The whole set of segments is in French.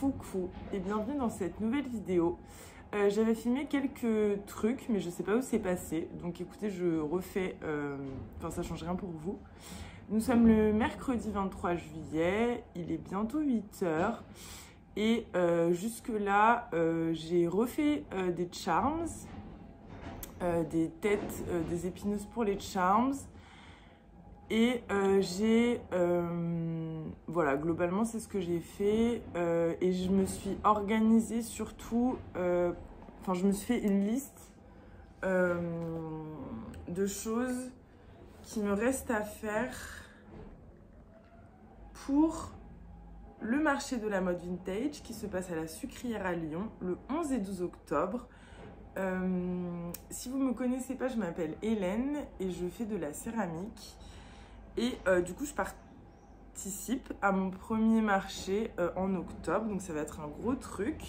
Coucou et bienvenue dans cette nouvelle vidéo. J'avais filmé quelques trucs mais je sais pas où c'est passé, donc écoutez, je refais, enfin ça change rien pour vous. Nous sommes le mercredi 23 juillet, il est bientôt 8 h et jusque là j'ai refait des charms, des têtes, des épineuses pour les charms. Et voilà, globalement c'est ce que j'ai fait et je me suis organisée surtout, enfin je me suis fait une liste de choses qui me restent à faire pour le marché de la mode vintage qui se passe à la Sucrière à Lyon le 11 et 12 octobre. Si vous ne me connaissez pas, je m'appelle Hélène et je fais de la céramique. Et du coup, je participe à mon premier marché en octobre, donc ça va être un gros truc.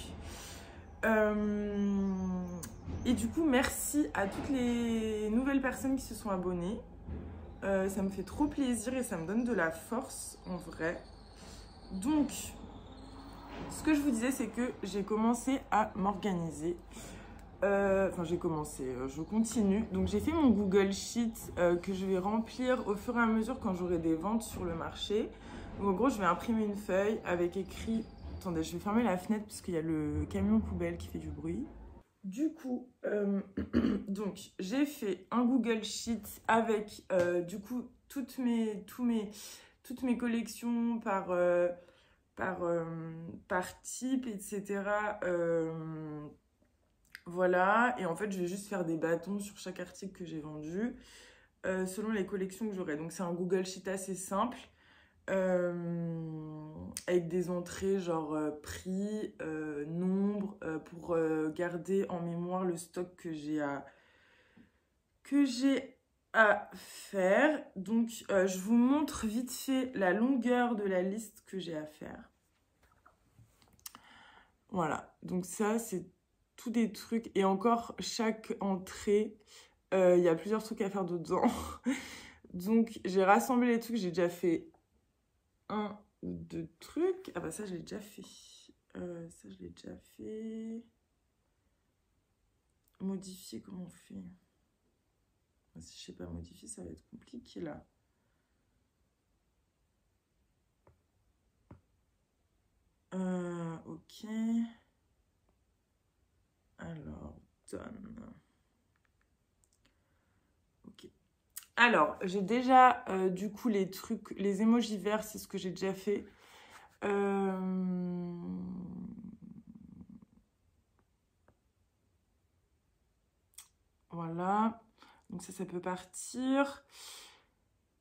Et du coup, merci à toutes les nouvelles personnes qui se sont abonnées. Ça me fait trop plaisir et ça me donne de la force en vrai. Donc, ce que je vous disais, c'est que j'ai commencé à m'organiser. Enfin, j'ai commencé, je continue. Donc, j'ai fait mon Google Sheet que je vais remplir au fur et à mesure quand j'aurai des ventes sur le marché. Donc, en gros, je vais imprimer une feuille avec écrit... Attendez, je vais fermer la fenêtre parce qu'il y a le camion poubelle qui fait du bruit. Du coup, donc, j'ai fait un Google Sheet avec, du coup, toutes mes collections par type, etc. Voilà, et en fait, je vais juste faire des bâtons sur chaque article que j'ai vendu, selon les collections que j'aurai. Donc, c'est un Google Sheet assez simple, avec des entrées genre prix, nombre, pour garder en mémoire le stock que j'ai à faire. Donc, je vous montre vite fait la longueur de la liste que j'ai à faire. Voilà, donc ça, c'est tous des trucs, et encore chaque entrée, il y a plusieurs trucs à faire dedans. Donc j'ai rassemblé les trucs, j'ai déjà fait un ou deux trucs. Ah bah ça je l'ai déjà fait. Ça je l'ai déjà fait. Modifier, comment on fait? Si je sais pas modifier, ça va être compliqué là. Ok. Alors, done. Ok. Alors, j'ai déjà, du coup, les trucs, les emojis verts, c'est ce que j'ai déjà fait. Voilà. Donc ça peut partir.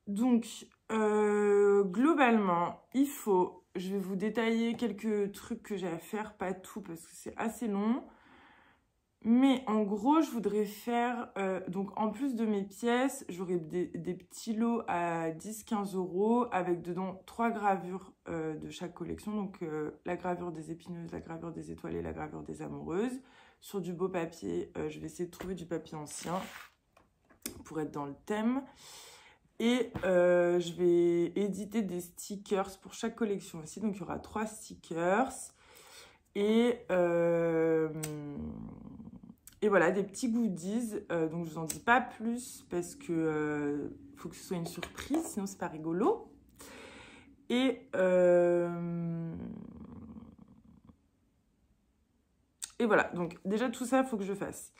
Donc, globalement, il faut... Je vais vous détailler quelques trucs que j'ai à faire, pas tout, parce que c'est assez long. Mais en gros, je voudrais faire, donc en plus de mes pièces, j'aurai des petits lots à 10-15 € avec dedans 3 gravures de chaque collection. Donc la gravure des épineuses, la gravure des étoilées, la gravure des amoureuses. Sur du beau papier, je vais essayer de trouver du papier ancien pour être dans le thème. Et je vais éditer des stickers pour chaque collection aussi. Donc il y aura 3 stickers. Et voilà, des petits goodies. Donc, je vous en dis pas plus parce que faut que ce soit une surprise, sinon c'est pas rigolo. Et voilà, donc déjà tout ça, il faut que je fasse.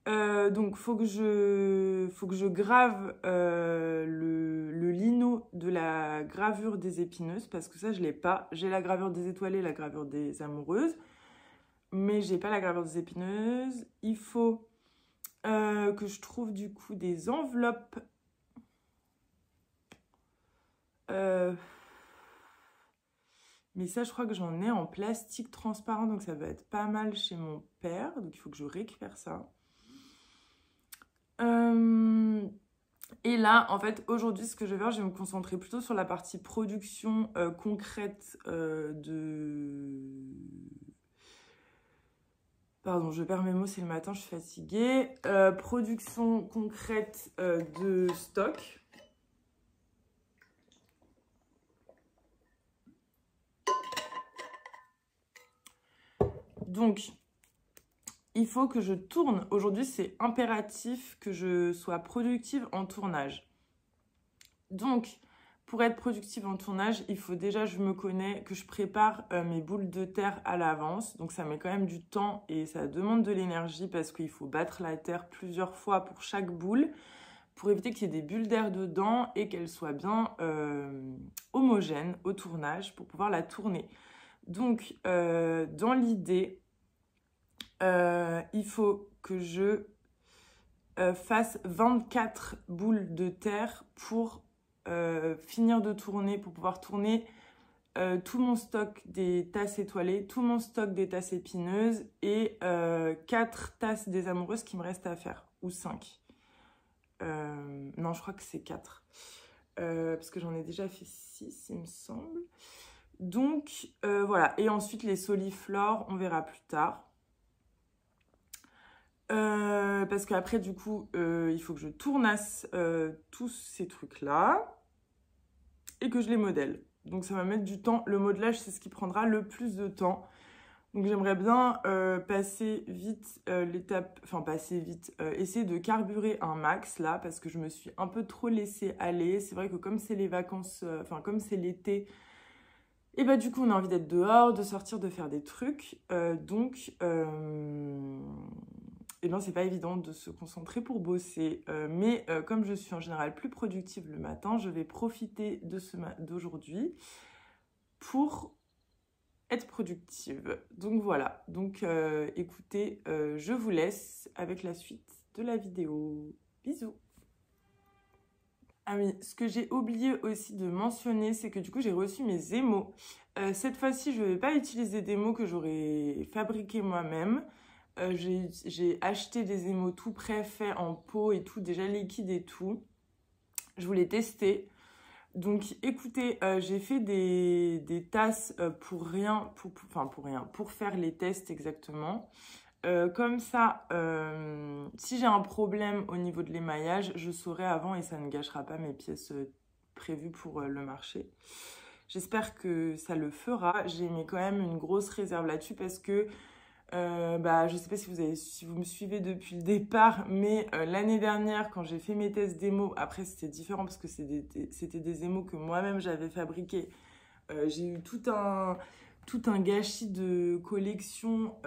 Donc, faut que je grave le lino de la gravure des épineuses parce que ça, je l'ai pas. J'ai la gravure des étoilées, la gravure des amoureuses. Mais j'ai pas la gravure des épineuses. Il faut que je trouve du coup des enveloppes. Mais ça, je crois que j'en ai en plastique transparent, donc ça va être pas mal chez mon père. Donc il faut que je récupère ça. Et là, en fait, aujourd'hui, ce que je vais faire, je vais me concentrer plutôt sur la partie production concrète Pardon, je perds mes mots, c'est le matin, je suis fatiguée. Production concrète de stock. Donc, il faut que je tourne. Aujourd'hui, c'est impératif que je sois productive en tournage. Donc, pour être productive en tournage, il faut déjà, je me connais, que je prépare mes boules de terre à l'avance. Donc, ça met quand même du temps et ça demande de l'énergie parce qu'il faut battre la terre plusieurs fois pour chaque boule pour éviter qu'il y ait des bulles d'air dedans et qu'elle soit bien homogène au tournage pour pouvoir la tourner. Donc, dans l'idée, il faut que je fasse 24 boules de terre pour finir de tourner, pour pouvoir tourner tout mon stock des tasses étoilées, tout mon stock des tasses épineuses et 4 tasses des amoureuses qui me restent à faire, ou 5. Non, je crois que c'est 4. Parce que j'en ai déjà fait 6, il me semble. Donc, voilà. Et ensuite, les soliflores, on verra plus tard. Parce qu'après, du coup, il faut que je tournasse tous ces trucs-là et que je les modèle. Donc, ça va mettre du temps. Le modelage, c'est ce qui prendra le plus de temps. Donc, j'aimerais bien passer vite l'étape... Enfin, passer vite. Essayer de carburer un max, là, parce que je me suis un peu trop laissée aller. C'est vrai que comme c'est les vacances... Enfin, comme c'est l'été... Et bah, du coup, on a envie d'être dehors, de sortir, de faire des trucs. Donc... Eh bien, c'est pas évident de se concentrer pour bosser. Mais comme je suis en général plus productive le matin, je vais profiter d'aujourd'hui pour être productive. Donc voilà. Donc écoutez, je vous laisse avec la suite de la vidéo. Bisous. Ah oui, ce que j'ai oublié aussi de mentionner, c'est que du coup, j'ai reçu mes émaux. Cette fois-ci, je ne vais pas utiliser des mots que j'aurais fabriqués moi-même. J'ai acheté des émaux tout prêts, faits en pot et tout, déjà liquide et tout. Je voulais tester. Donc écoutez, j'ai fait des tasses pour rien, pour faire les tests exactement. Comme ça, si j'ai un problème au niveau de l'émaillage, je saurai avant et ça ne gâchera pas mes pièces prévues pour le marché. J'espère que ça le fera. J'ai mis quand même une grosse réserve là-dessus parce que je sais pas si vous me suivez depuis le départ, mais l'année dernière, quand j'ai fait mes tests d'émaux, après c'était différent parce que c'était des émaux que moi-même j'avais fabriqués. J'ai eu tout un gâchis de collection,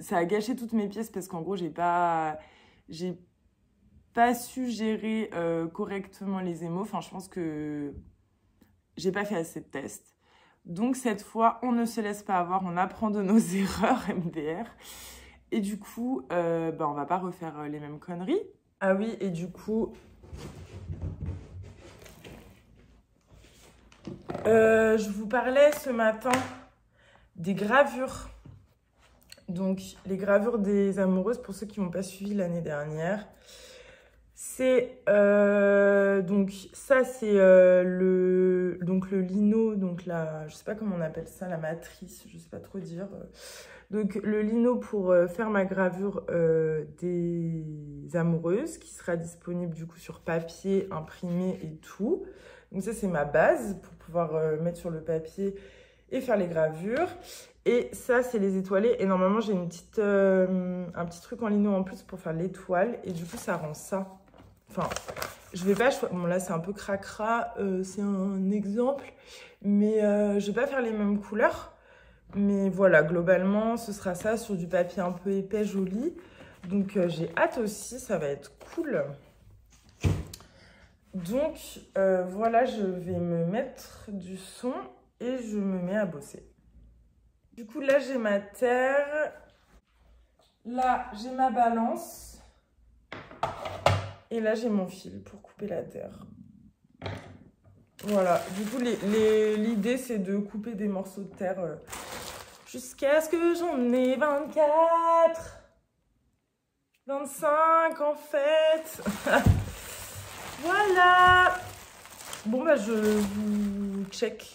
ça a gâché toutes mes pièces parce qu'en gros, j'ai pas su gérer correctement les émaux. Enfin, je pense que j'ai pas fait assez de tests. Donc cette fois, on ne se laisse pas avoir, on apprend de nos erreurs MDR. Et du coup, on va pas refaire les mêmes conneries. Ah oui, et du coup, je vous parlais ce matin des gravures. Donc les gravures des amoureuses, pour ceux qui m'ont pas suivi l'année dernière. C'est donc ça c'est le lino, donc je sais pas comment on appelle ça, la matrice, je sais pas trop dire. Donc le lino pour faire ma gravure des amoureuses qui sera disponible du coup sur papier, imprimé et tout. Donc ça c'est ma base pour pouvoir mettre sur le papier et faire les gravures. Et ça, c'est les étoilés. Et normalement, j'ai un petit truc en lino en plus pour faire l'étoile. Et du coup, ça rend ça. Enfin, je vais pas... Bon, là, c'est un peu cracra. C'est un exemple. Mais je vais pas faire les mêmes couleurs. Mais voilà, globalement, ce sera ça sur du papier un peu épais, joli. Donc, j'ai hâte aussi. Ça va être cool. Donc, voilà, je vais me mettre du son et je me mets à bosser. Du coup, là, j'ai ma terre. Là, j'ai ma balance. Et là, j'ai mon fil pour couper la terre. Voilà. Du coup, l'idée, c'est de couper des morceaux de terre jusqu'à ce que j'en ai 24. 25, en fait. Voilà. Bon, bah, je vous check.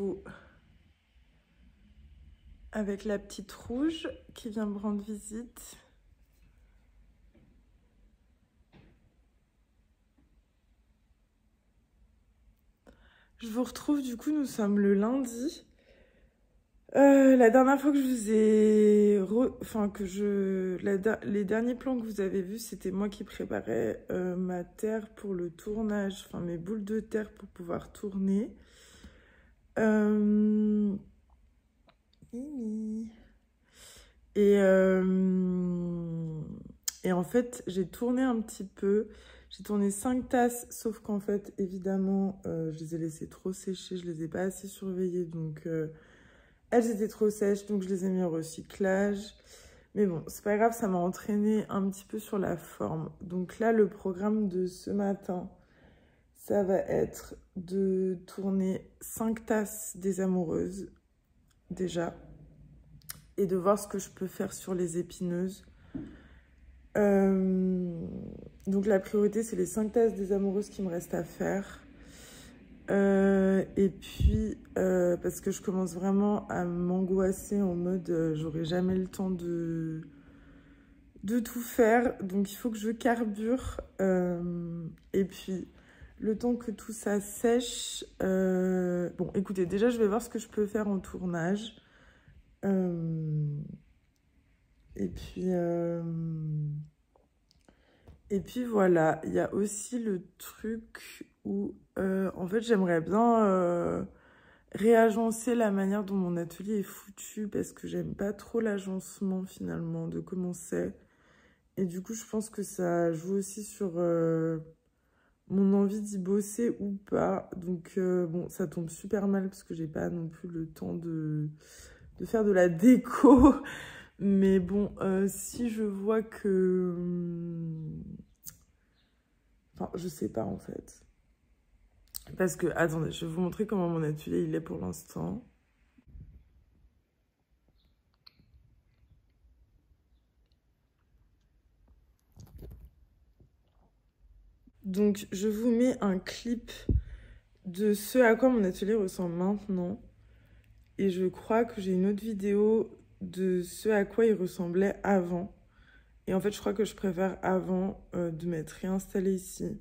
coup, avec la petite rouge qui vient me rendre visite. Je vous retrouve, du coup, nous sommes le lundi. La dernière fois que je vous ai... Les derniers plans que vous avez vus, c'était moi qui préparais ma terre pour le tournage, enfin mes boules de terre pour pouvoir tourner. Et en fait, j'ai tourné un petit peu. J'ai tourné 5 tasses, sauf qu'en fait, évidemment, je les ai laissées trop sécher, je les ai pas assez surveillées, donc... Elles étaient trop sèches, donc je les ai mis au recyclage. Mais bon, c'est pas grave, ça m'a entraîné un petit peu sur la forme. Donc là, le programme de ce matin, ça va être de tourner 5 tasses des amoureuses, déjà. Et de voir ce que je peux faire sur les épineuses. Donc la priorité, c'est les 5 tasses des amoureuses qui me restent à faire. Et puis, parce que je commence vraiment à m'angoisser en mode j'aurai jamais le temps de tout faire. Donc, il faut que je carbure. Et puis, le temps que tout ça sèche... Bon, écoutez, déjà, je vais voir ce que je peux faire en tournage. Et puis voilà, il y a aussi le truc où, en fait, j'aimerais bien réagencer la manière dont mon atelier est foutu parce que j'aime pas trop l'agencement, finalement, de comment c'est. Et du coup, je pense que ça joue aussi sur mon envie d'y bosser ou pas. Donc, bon, ça tombe super mal parce que j'ai pas non plus le temps de faire de la déco. Mais bon, si je vois que... Enfin, je sais pas en fait. Parce que, attendez, je vais vous montrer comment mon atelier il est pour l'instant. Donc, je vous mets un clip de ce à quoi mon atelier ressemble maintenant. Et je crois que j'ai une autre vidéo de ce à quoi il ressemblait avant. Et en fait, je crois que je préfère avant de m'être réinstallée ici.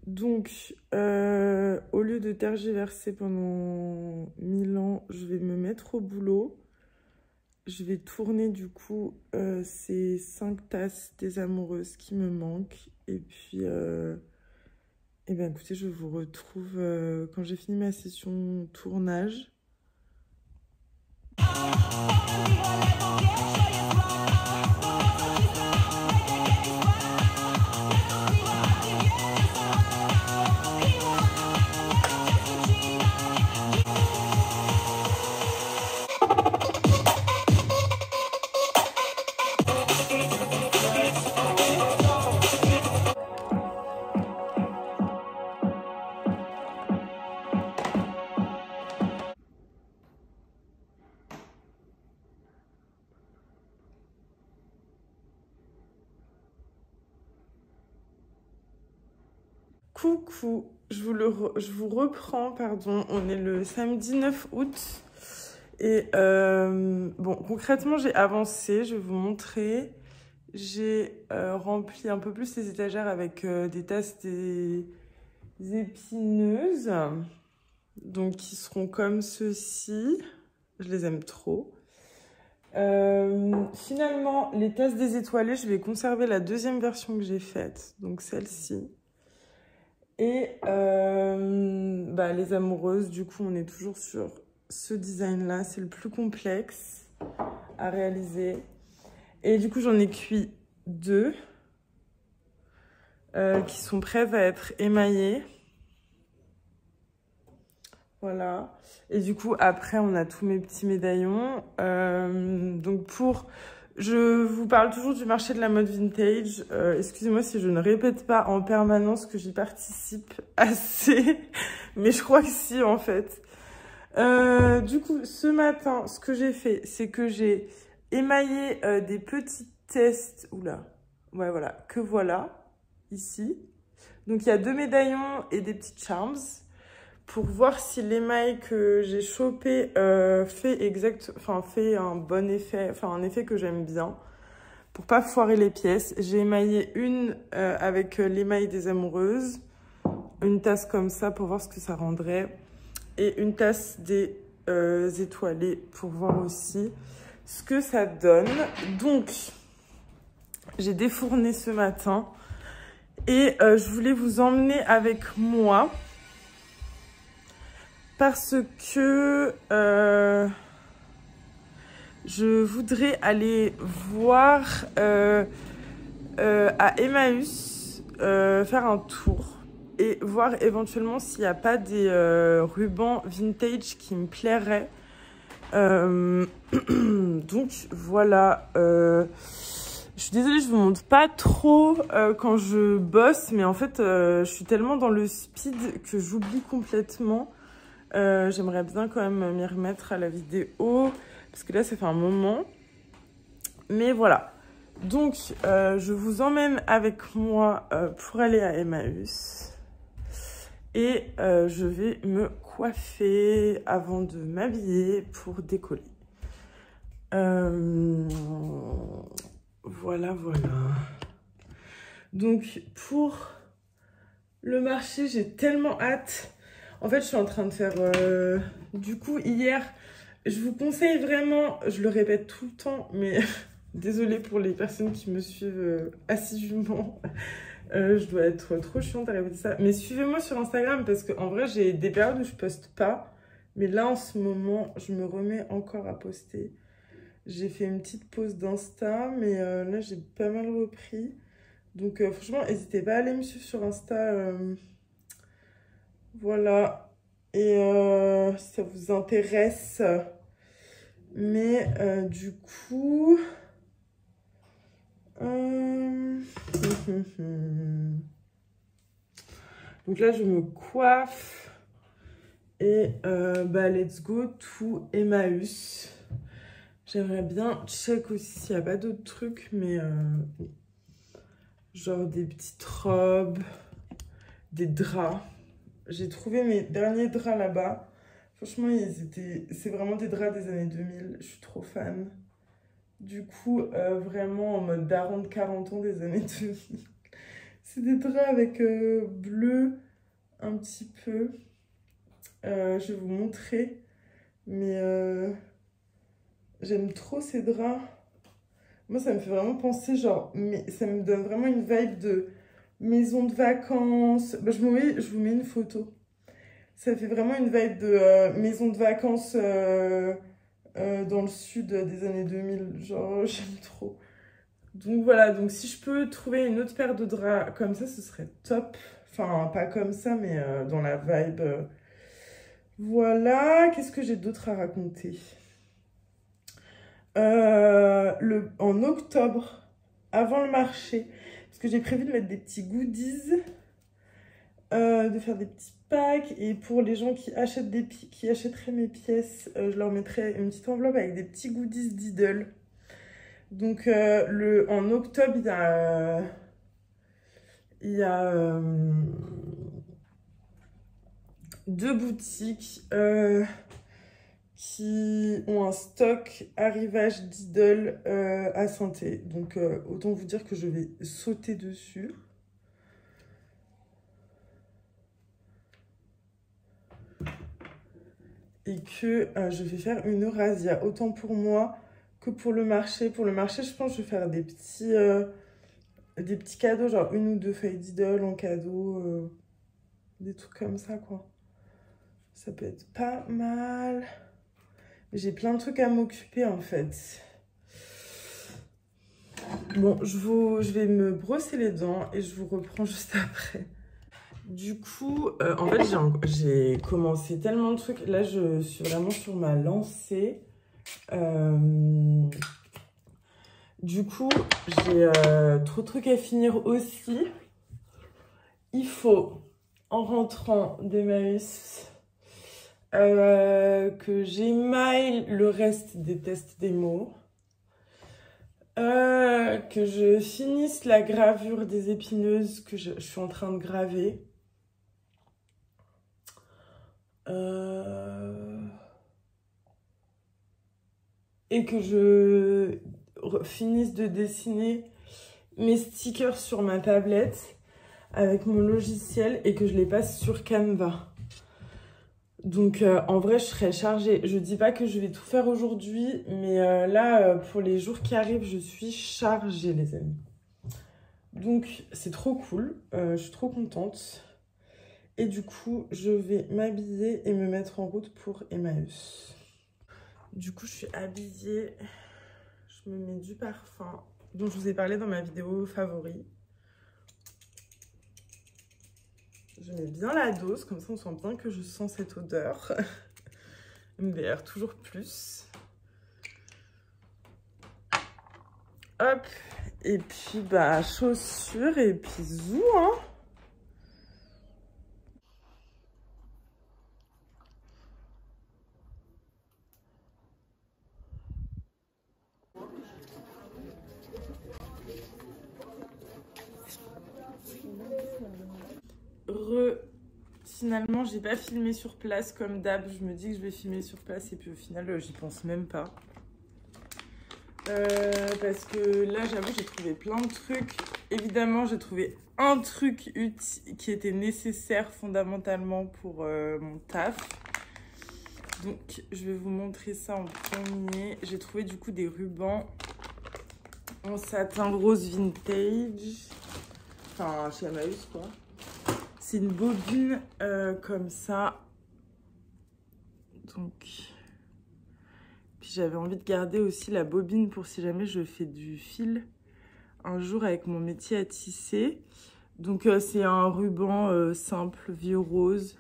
Donc, au lieu de tergiverser pendant 1000 ans, je vais me mettre au boulot. Je vais tourner du coup ces 5 tasses des amoureuses qui me manquent. Et puis, eh bien, écoutez, je vous retrouve quand j'ai fini ma session tournage. Coucou, je vous reprends, pardon, on est le samedi 9 août. Et bon, concrètement, j'ai avancé, je vais vous montrer. J'ai rempli un peu plus les étagères avec des tasses des épineuses. Donc, qui seront comme ceci. Je les aime trop. Finalement, les tasses des étoilées, je vais conserver la deuxième version que j'ai faite. Donc, celle-ci. Et les amoureuses, du coup, on est toujours sur ce design-là. C'est le plus complexe à réaliser. Et du coup, j'en ai cuit 2 qui sont prêtes à être émaillées. Voilà. Et du coup, après, on a tous mes petits médaillons. Donc, je vous parle toujours du marché de la mode vintage. Excusez-moi si je ne répète pas en permanence que j'y participe assez. Mais je crois que si, en fait. Du coup, ce matin, ce que j'ai fait, c'est que j'ai émaillé des petits tests. Oula. Ouais, voilà. Que voilà. Ici. Donc, il y a 2 médaillons et des petites charms. pour voir si l'émail que j'ai chopé fait un bon effet, enfin un effet que j'aime bien. Pour pas foirer les pièces, j'ai émaillé une avec l'émail des amoureuses, une tasse comme ça pour voir ce que ça rendrait, et une tasse des étoilées pour voir aussi ce que ça donne. Donc, j'ai défourné ce matin et je voulais vous emmener avec moi parce que je voudrais aller voir à Emmaüs, faire un tour et voir éventuellement s'il n'y a pas des rubans vintage qui me plairaient. Donc voilà, je suis désolée, je vous montre pas trop quand je bosse, mais en fait, je suis tellement dans le speed que j'oublie complètement. J'aimerais bien quand même m'y remettre à la vidéo, parce que là, ça fait un moment. Mais voilà. Donc, je vous emmène avec moi pour aller à Emmaüs. Et je vais me coiffer avant de m'habiller pour décoller. Voilà, voilà. Donc, pour le marché, j'ai tellement hâte. En fait, je suis en train de faire... du coup, hier, je vous conseille vraiment, je le répète tout le temps, mais désolée pour les personnes qui me suivent assidûment. Je dois être trop chiante à répéter ça. Mais suivez-moi sur Instagram parce qu'en vrai, j'ai des périodes où je poste pas. Mais là, en ce moment, je me remets encore à poster. J'ai fait une petite pause d'Insta, mais là, j'ai pas mal repris. Donc, franchement, n'hésitez pas à aller me suivre sur Insta. Voilà. Et si ça vous intéresse. Mais du coup... Donc là, je me coiffe. Et bah, let's go to Emmaüs. J'aimerais bien check aussi s'il n'y a pas d'autres trucs, mais genre des petites robes, des draps. J'ai trouvé mes derniers draps là-bas. Franchement, c'est vraiment des draps des années 2000. Je suis trop fan. Du coup, vraiment en mode daron de 40 ans des années 2000. C'est des draps avec bleu un petit peu. Je vais vous montrer. Mais j'aime trop ces draps. Moi, ça me fait vraiment penser, genre, mais ça me donne vraiment une vibe de maison de vacances. Bah, je vous mets une photo. Ça fait vraiment une vibe de maison de vacances dans le sud des années 2000. Genre, j'aime trop. Donc voilà, donc si je peux trouver une autre paire de draps comme ça, ce serait top. Enfin, pas comme ça, mais dans la vibe. Voilà, qu'est-ce que j'ai d'autre à raconter? En octobre, avant le marché, parce que j'ai prévu de mettre des petits goodies, de faire des petits packs, et pour les gens qui achèteraient mes pièces, je leur mettrais une petite enveloppe avec des petits goodies Lidl. Donc en octobre, il y a 2 boutiques qui ont un stock arrivage Lidl à Saint-Étienne. Donc, autant vous dire que je vais sauter dessus. Et que je vais faire une razzia, autant pour moi que pour le marché. Pour le marché, je pense que je vais faire des petits cadeaux, genre 1 ou 2 feuilles Lidl en cadeau. Des trucs comme ça, quoi. Ça peut être pas mal. J'ai plein de trucs à m'occuper en fait. Bon, je vais me brosser les dents et je vous reprends juste après. Du coup, en fait, j'ai commencé tellement de trucs. Là, je suis vraiment sur ma lancée. Du coup, j'ai trop de trucs à finir aussi. Il faut, en rentrant d'Emmaüs, que j'émaille le reste des tests démo, que je finisse la gravure des épineuses que je suis en train de graver. Et que je finisse de dessiner mes stickers sur ma tablette avec mon logiciel et que je les passe sur Canva. Donc en vrai je serai chargée. Je dis pas que je vais tout faire aujourd'hui, mais là pour les jours qui arrivent je suis chargée les amis. Donc c'est trop cool, je suis trop contente. Et du coup je vais m'habiller et me mettre en route pour Emmaüs. Du coup je suis habillée, je me mets du parfum dont je vous ai parlé dans ma vidéo favori. Je mets bien la dose, comme ça on sent bien que je sens cette odeur. MDR toujours plus. Hop, et puis bah chaussures et puis zou hein. Finalement, j'ai pas filmé sur place comme d'hab. Je me dis que je vais filmer sur place et puis au final, j'y pense même pas. Parce que là, j'avoue, j'ai trouvé plein de trucs. Évidemment, j'ai trouvé un truc qui était nécessaire fondamentalement pour mon taf. Donc, je vais vous montrer ça en premier. J'ai trouvé du coup des rubans en satin rose vintage. Enfin, chez Emmaüs, quoi. C'est une bobine comme ça. Donc, puis j'avais envie de garder aussi la bobine pour si jamais je fais du fil un jour avec mon métier à tisser. Donc, c'est un ruban simple, vieux rose.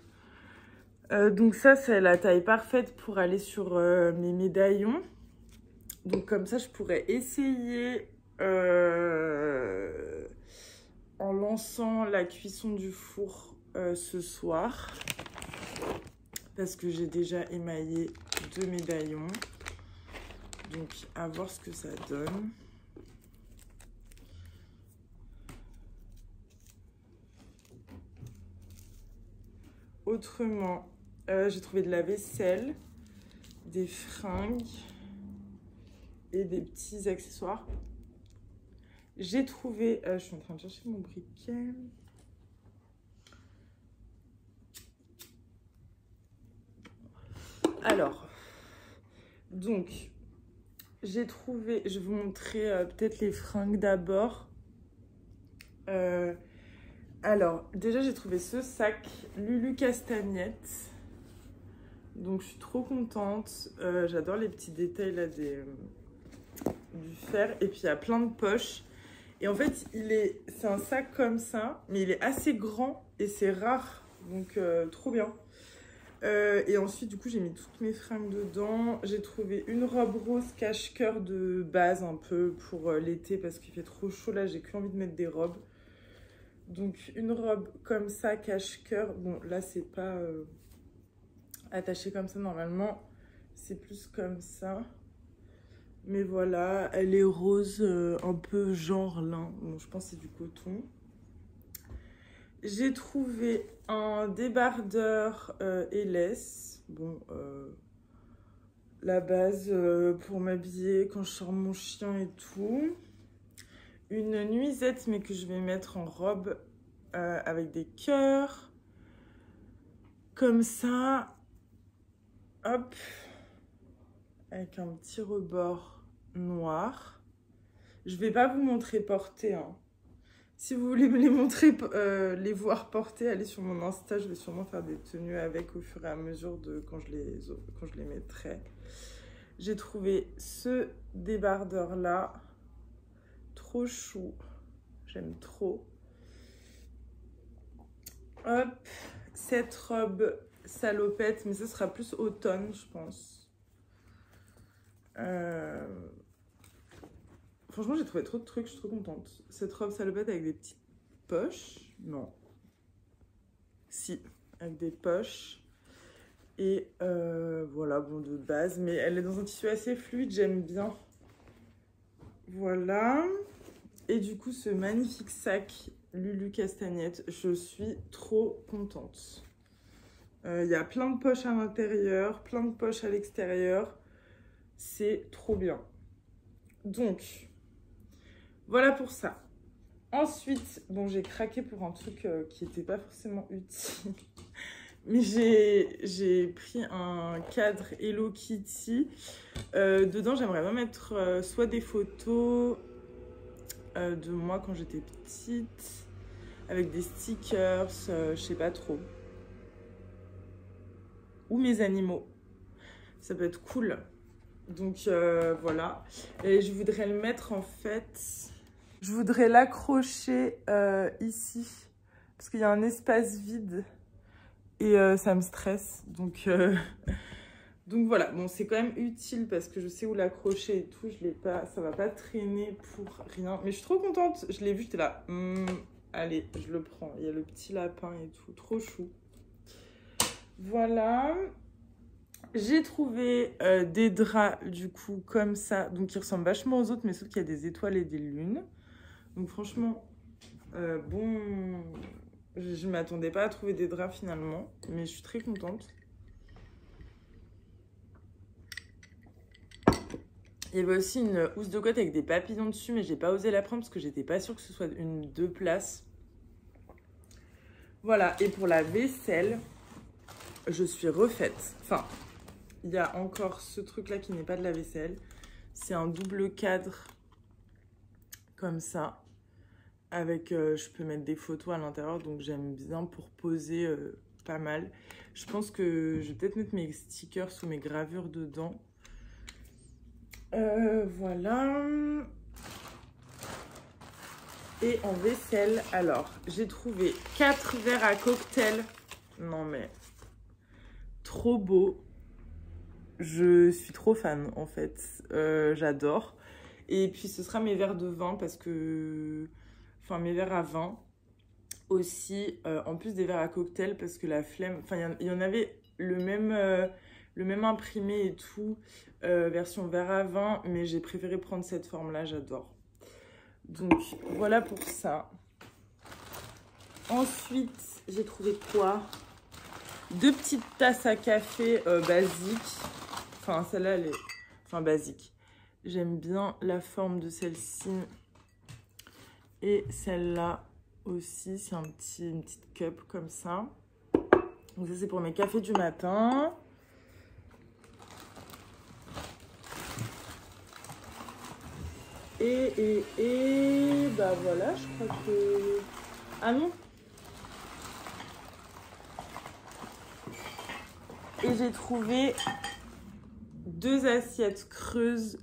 Donc ça, c'est la taille parfaite pour aller sur mes médaillons. Donc comme ça, je pourrais essayer en lançant la cuisson du four ce soir. Parce que j'ai déjà émaillé 2 médaillons. Donc à voir ce que ça donne. Autrement, j'ai trouvé de la vaisselle, des fringues et des petits accessoires. J'ai trouvé, je suis en train de chercher mon briquet. Alors, donc, j'ai trouvé, je vais vous montrer peut-être les fringues d'abord. Alors, déjà, j'ai trouvé ce sac Lulu Castagnette. Donc, je suis trop contente. J'adore les petits détails là du fer. Et puis, il y a plein de poches. Et en fait, c'est un sac comme ça, mais il est assez grand et c'est rare. Donc, trop bien. Et ensuite, du coup, j'ai mis toutes mes fringues dedans. J'ai trouvé une robe rose cache-cœur de base un peu pour l'été parce qu'il fait trop chaud. Là, j'ai plus envie de mettre des robes. Donc, une robe comme ça, cache-cœur. Bon, là, c'est pas attaché comme ça normalement. C'est plus comme ça. Mais voilà, elle est rose, un peu genre lin. Bon, je pense que c'est du coton. J'ai trouvé un débardeur et laisse. Bon, la base pour m'habiller quand je sors mon chien et tout. Une nuisette, mais que je vais mettre en robe avec des cœurs. Comme ça. Hop. Avec un petit rebord noir. Je vais pas vous montrer porter, hein. Si vous voulez me les montrer, les voir porter, allez sur mon Insta. Je vais sûrement faire des tenues avec au fur et à mesure de quand je les mettrai. J'ai trouvé ce débardeur là. Trop chou. J'aime trop. Hop. Cette robe salopette, mais ce sera plus automne, je pense. Franchement, j'ai trouvé trop de trucs, je suis trop contente. Cette robe salopette avec des petites poches. Non. Si, avec des poches. Et voilà, bon, de base. Mais elle est dans un tissu assez fluide, j'aime bien. Voilà. Et du coup, ce magnifique sac Lulu Castagnette, je suis trop contente. Il y a plein de poches à l'intérieur, plein de poches à l'extérieur. C'est trop bien. Donc, voilà pour ça. Ensuite, bon, j'ai craqué pour un truc qui n'était pas forcément utile. Mais j'ai pris un cadre Hello Kitty. Dedans, j'aimerais bien mettre soit des photos de moi quand j'étais petite, avec des stickers, je sais pas trop. Ou mes animaux. Ça peut être cool. Donc voilà. Et je voudrais le mettre en fait... Je voudrais l'accrocher ici. Parce qu'il y a un espace vide. Et ça me stresse. Donc voilà. Bon, c'est quand même utile parce que je sais où l'accrocher et tout. Je l'ai pas... Ça va pas traîner pour rien. Mais je suis trop contente. Je l'ai vu, j'étais là. Allez, je le prends. Il y a le petit lapin et tout. Trop chou. Voilà. J'ai trouvé des draps, du coup, comme ça. Donc, qui ressemblent vachement aux autres, mais sauf qu'il y a des étoiles et des lunes. Donc, franchement, bon... Je ne m'attendais pas à trouver des draps, finalement. Mais je suis très contente. Il y avait aussi une housse de couette avec des papillons dessus, mais j'ai pas osé la prendre parce que j'étais pas sûre que ce soit une 2 places. Voilà. Et pour la vaisselle, je suis refaite. Enfin... Il y a encore ce truc-là qui n'est pas de la vaisselle. C'est un double cadre, comme ça. Avec, je peux mettre des photos à l'intérieur, donc j'aime bien pour poser pas mal. Je pense que je vais peut-être mettre mes stickers ou mes gravures dedans. Voilà. Et en vaisselle, alors, j'ai trouvé 4 verres à cocktail. Non mais, trop beau. Je suis trop fan en fait, j'adore. Et puis ce sera mes verres de vin parce que... Enfin mes verres à vin aussi, en plus des verres à cocktail parce que la flemme... Enfin il y en avait le même imprimé et tout, version verre à vin, mais j'ai préféré prendre cette forme-là, j'adore. Donc voilà pour ça. Ensuite, j'ai trouvé quoi? 2 petites tasses à café basiques. Enfin, celle-là, elle est... Enfin, basique. J'aime bien la forme de celle-ci. Et celle-là aussi, c'est une petite cup comme ça. Donc ça, c'est pour mes cafés du matin. Et bah voilà, je crois que... Ah non. Et j'ai trouvé... 2 assiettes creuses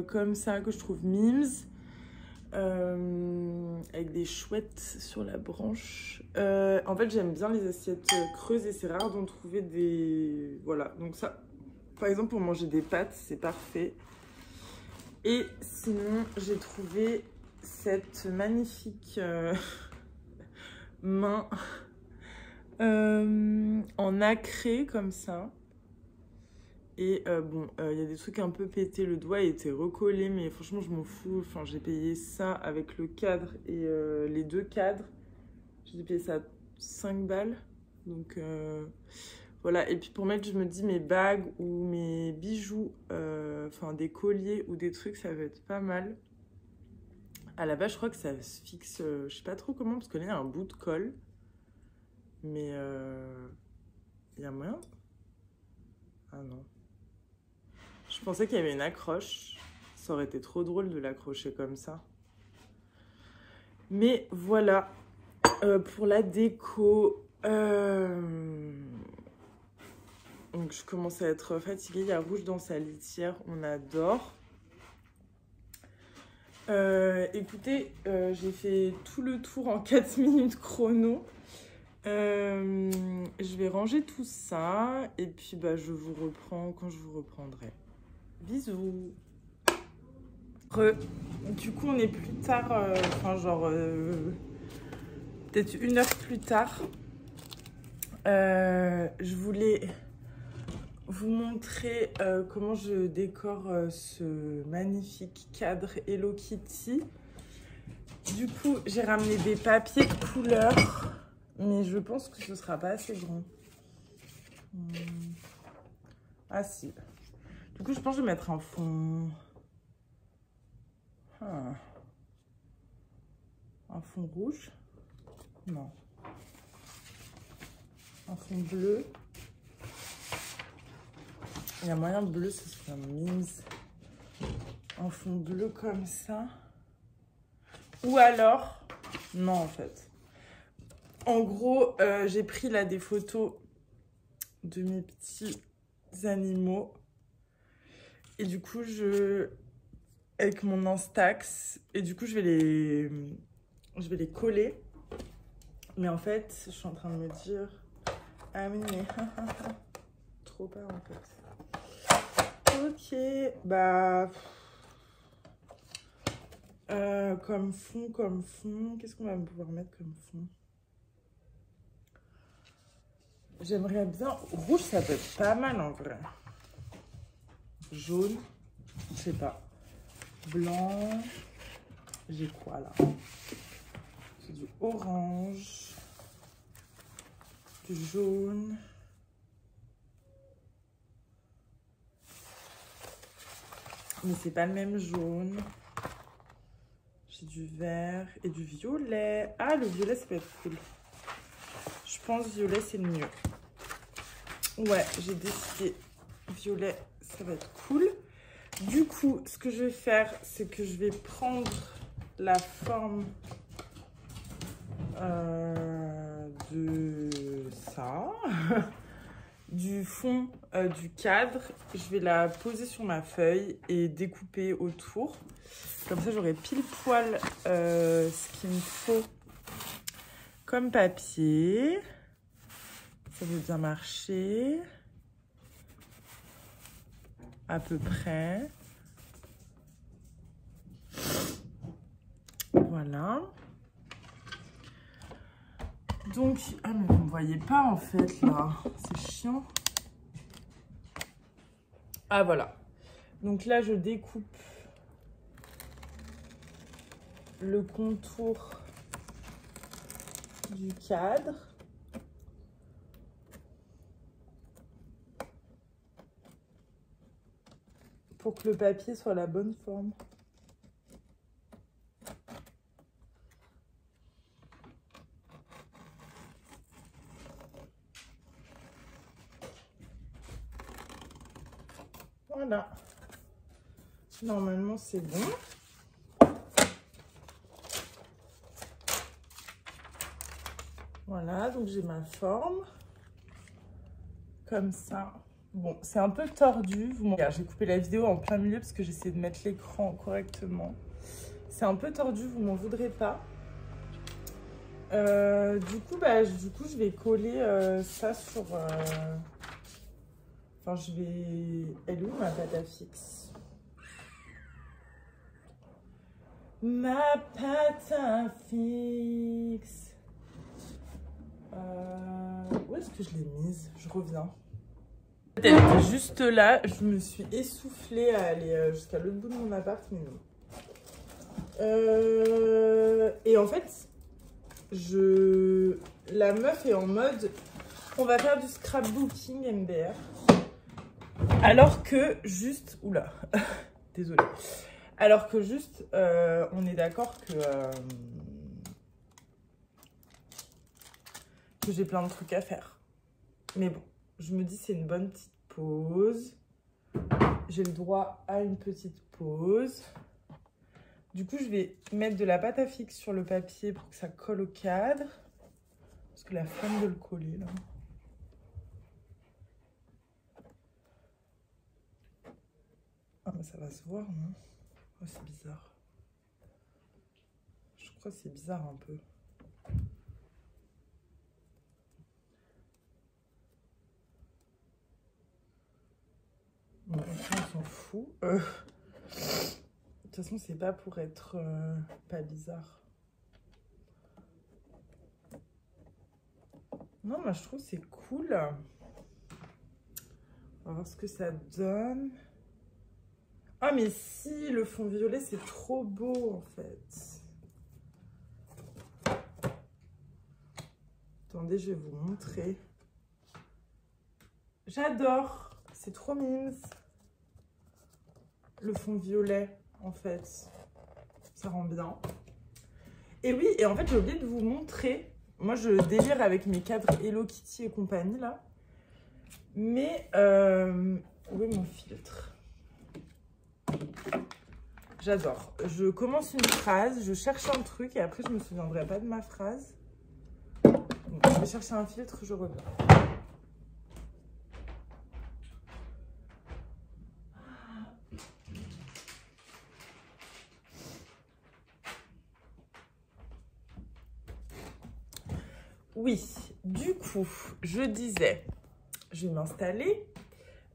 comme ça que je trouve mimes avec des chouettes sur la branche. En fait j'aime bien les assiettes creuses et c'est rare d'en trouver des... Voilà, donc ça par exemple pour manger des pâtes c'est parfait. Et sinon j'ai trouvé cette magnifique main en nacré comme ça. Et bon, il y a des trucs un peu pétés, le doigt était recollé, mais franchement, je m'en fous. Enfin, j'ai payé ça avec le cadre et les 2 cadres. J'ai payé ça 5 balles. Donc, voilà. Et puis, pour mettre, je me dis, mes bagues ou mes bijoux, enfin, des colliers ou des trucs, ça va être pas mal. À la base, je crois que ça se fixe, je sais pas trop comment, parce que là, il y a un bout de colle. Mais, il y a moyen? Ah non. Je pensais qu'il y avait une accroche. Ça aurait été trop drôle de l'accrocher comme ça. Mais voilà. Pour la déco. Donc je commence à être fatiguée. Il y a Rouge dans sa litière. On adore. Écoutez, j'ai fait tout le tour en 4 minutes chrono. Je vais ranger tout ça. Et puis bah, je vous reprends quand je vous reprendrai. Bisous. Du coup, on est plus tard, enfin genre peut-être 1 heure plus tard. Je voulais vous montrer comment je décore ce magnifique cadre Hello Kitty. Du coup, j'ai ramené des papiers de couleur, mais je pense que ce sera pas assez grand. Ah si. Du coup, je pense que je vais mettre un fond... Un fond rouge. Non. Un fond bleu. Il y a moyen de bleu, ce serait mise. Un fond bleu comme ça. Ou alors... Non, en fait. En gros, j'ai pris là des photos de mes petits animaux. Et du coup, avec mon Instax. Et du coup, je vais les coller. Mais en fait, je suis en train de me dire... Ah oui, mais... Trop pas, en fait. Ok. Bah... comme fond. Qu'est-ce qu'on va pouvoir mettre comme fond? J'aimerais bien... Rouge, ça peut être pas mal, en vrai. Jaune. Je sais pas. Blanc. J'ai quoi, là? C'est du orange. Du jaune. Mais c'est pas le même jaune. J'ai du vert et du violet. Ah, le violet, ça peut être cool. Je pense violet, c'est le mieux. Ouais, j'ai décidé violet, ça va être cool. Du coup, ce que je vais faire, c'est que je vais prendre la forme de ça, du fond du cadre. Je vais la poser sur ma feuille et découper autour. Comme ça, j'aurai pile poil ce qu'il me faut comme papier. Ça veut bien marcher. À peu près. Voilà. Donc, ah mais vous ne me voyez pas en fait là. C'est chiant. Ah voilà. Donc là, je découpe le contour du cadre. Pour que le papier soit la bonne forme. Voilà. Normalement, c'est bon. Voilà, donc j'ai ma forme. Comme ça. Bon, c'est un peu tordu. Regarde, j'ai coupé la vidéo en plein milieu parce que j'essaie de mettre l'écran correctement. C'est un peu tordu, vous m'en voudrez pas. Du coup, je vais coller ça sur... Enfin, je vais... Elle est où ma pâte à fixe? Ma pâte à fixe. Où est-ce que je l'ai mise? Je reviens. Elle était juste là. Je me suis essoufflée à aller jusqu'à l'autre bout de mon appart, mais non. Et en fait, la meuf est en mode... On va faire du scrapbooking MDR. Alors que juste... Oula, désolée. Alors que juste, on est d'accord que j'ai plein de trucs à faire. Mais bon, je me dis c'est une bonne petite pause. J'ai le droit à une petite pause. Du coup, je vais mettre de la pâte à fixe sur le papier pour que ça colle au cadre. Parce que la flemme de le coller, là. Ah, mais ça va se voir, non? Oh, c'est bizarre. Je crois que c'est bizarre un peu. Bon, on s'en fout. De toute façon, c'est pas pour être pas bizarre. Non, moi je trouve que c'est cool. On va voir ce que ça donne. Ah, mais si, le fond violet, c'est trop beau en fait. Attendez, je vais vous montrer. J'adore. C'est trop mignon. Le fond violet, en fait. Ça rend bien. Et oui, et en fait, j'ai oublié de vous montrer. Moi, je délire avec mes cadres Hello Kitty et compagnie, là. Mais, où est mon filtre? J'adore. Je commence une phrase, je cherche un truc et après, je me souviendrai pas de ma phrase. Donc, je vais chercher un filtre, je reviens. Oui, du coup, je disais, je vais m'installer.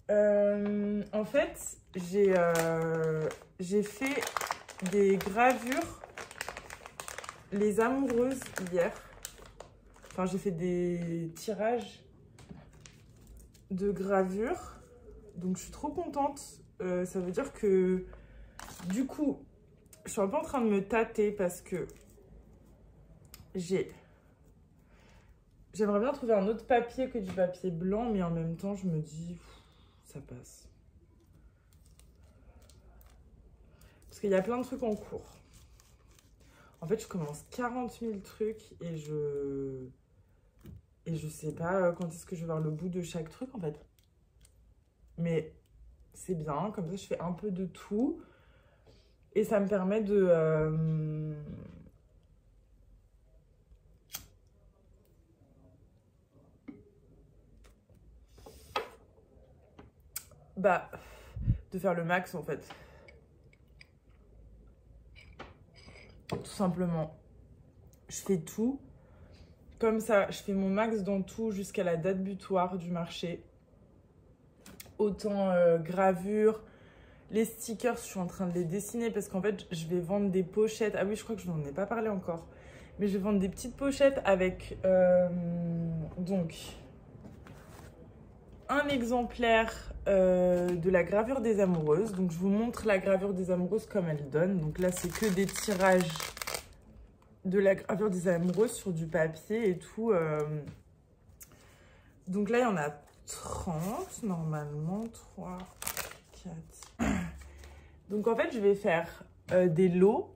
En fait, j'ai fait des gravures les amoureuses hier. Enfin, j'ai fait des tirages de gravures. Donc, je suis trop contente. Ça veut dire que, du coup, je suis un peu en train de me tâter parce que j'aimerais bien trouver un autre papier que du papier blanc, mais en même temps, je me dis, ça passe. Parce qu'il y a plein de trucs en cours. En fait, je commence 40 000 trucs et je sais pas quand est-ce que je vais voir le bout de chaque truc, en fait. Mais c'est bien, comme ça, je fais un peu de tout. Et ça me permet de... de faire le max, en fait. Tout simplement. Je fais tout. Comme ça, je fais mon max dans tout jusqu'à la date butoir du marché. Autant gravure. Les stickers, je suis en train de les dessiner parce qu'en fait, je vais vendre des pochettes. Ah oui, je crois que je n'en ai pas parlé encore. Mais je vais vendre des petites pochettes avec donc un exemplaire de la gravure des amoureuses. Donc, je vous montre la gravure des amoureuses comme elle donne. Donc là, c'est que des tirages de la gravure des amoureuses sur du papier et tout. Donc là, il y en a 30 normalement. 3, 4. Donc en fait, je vais faire des lots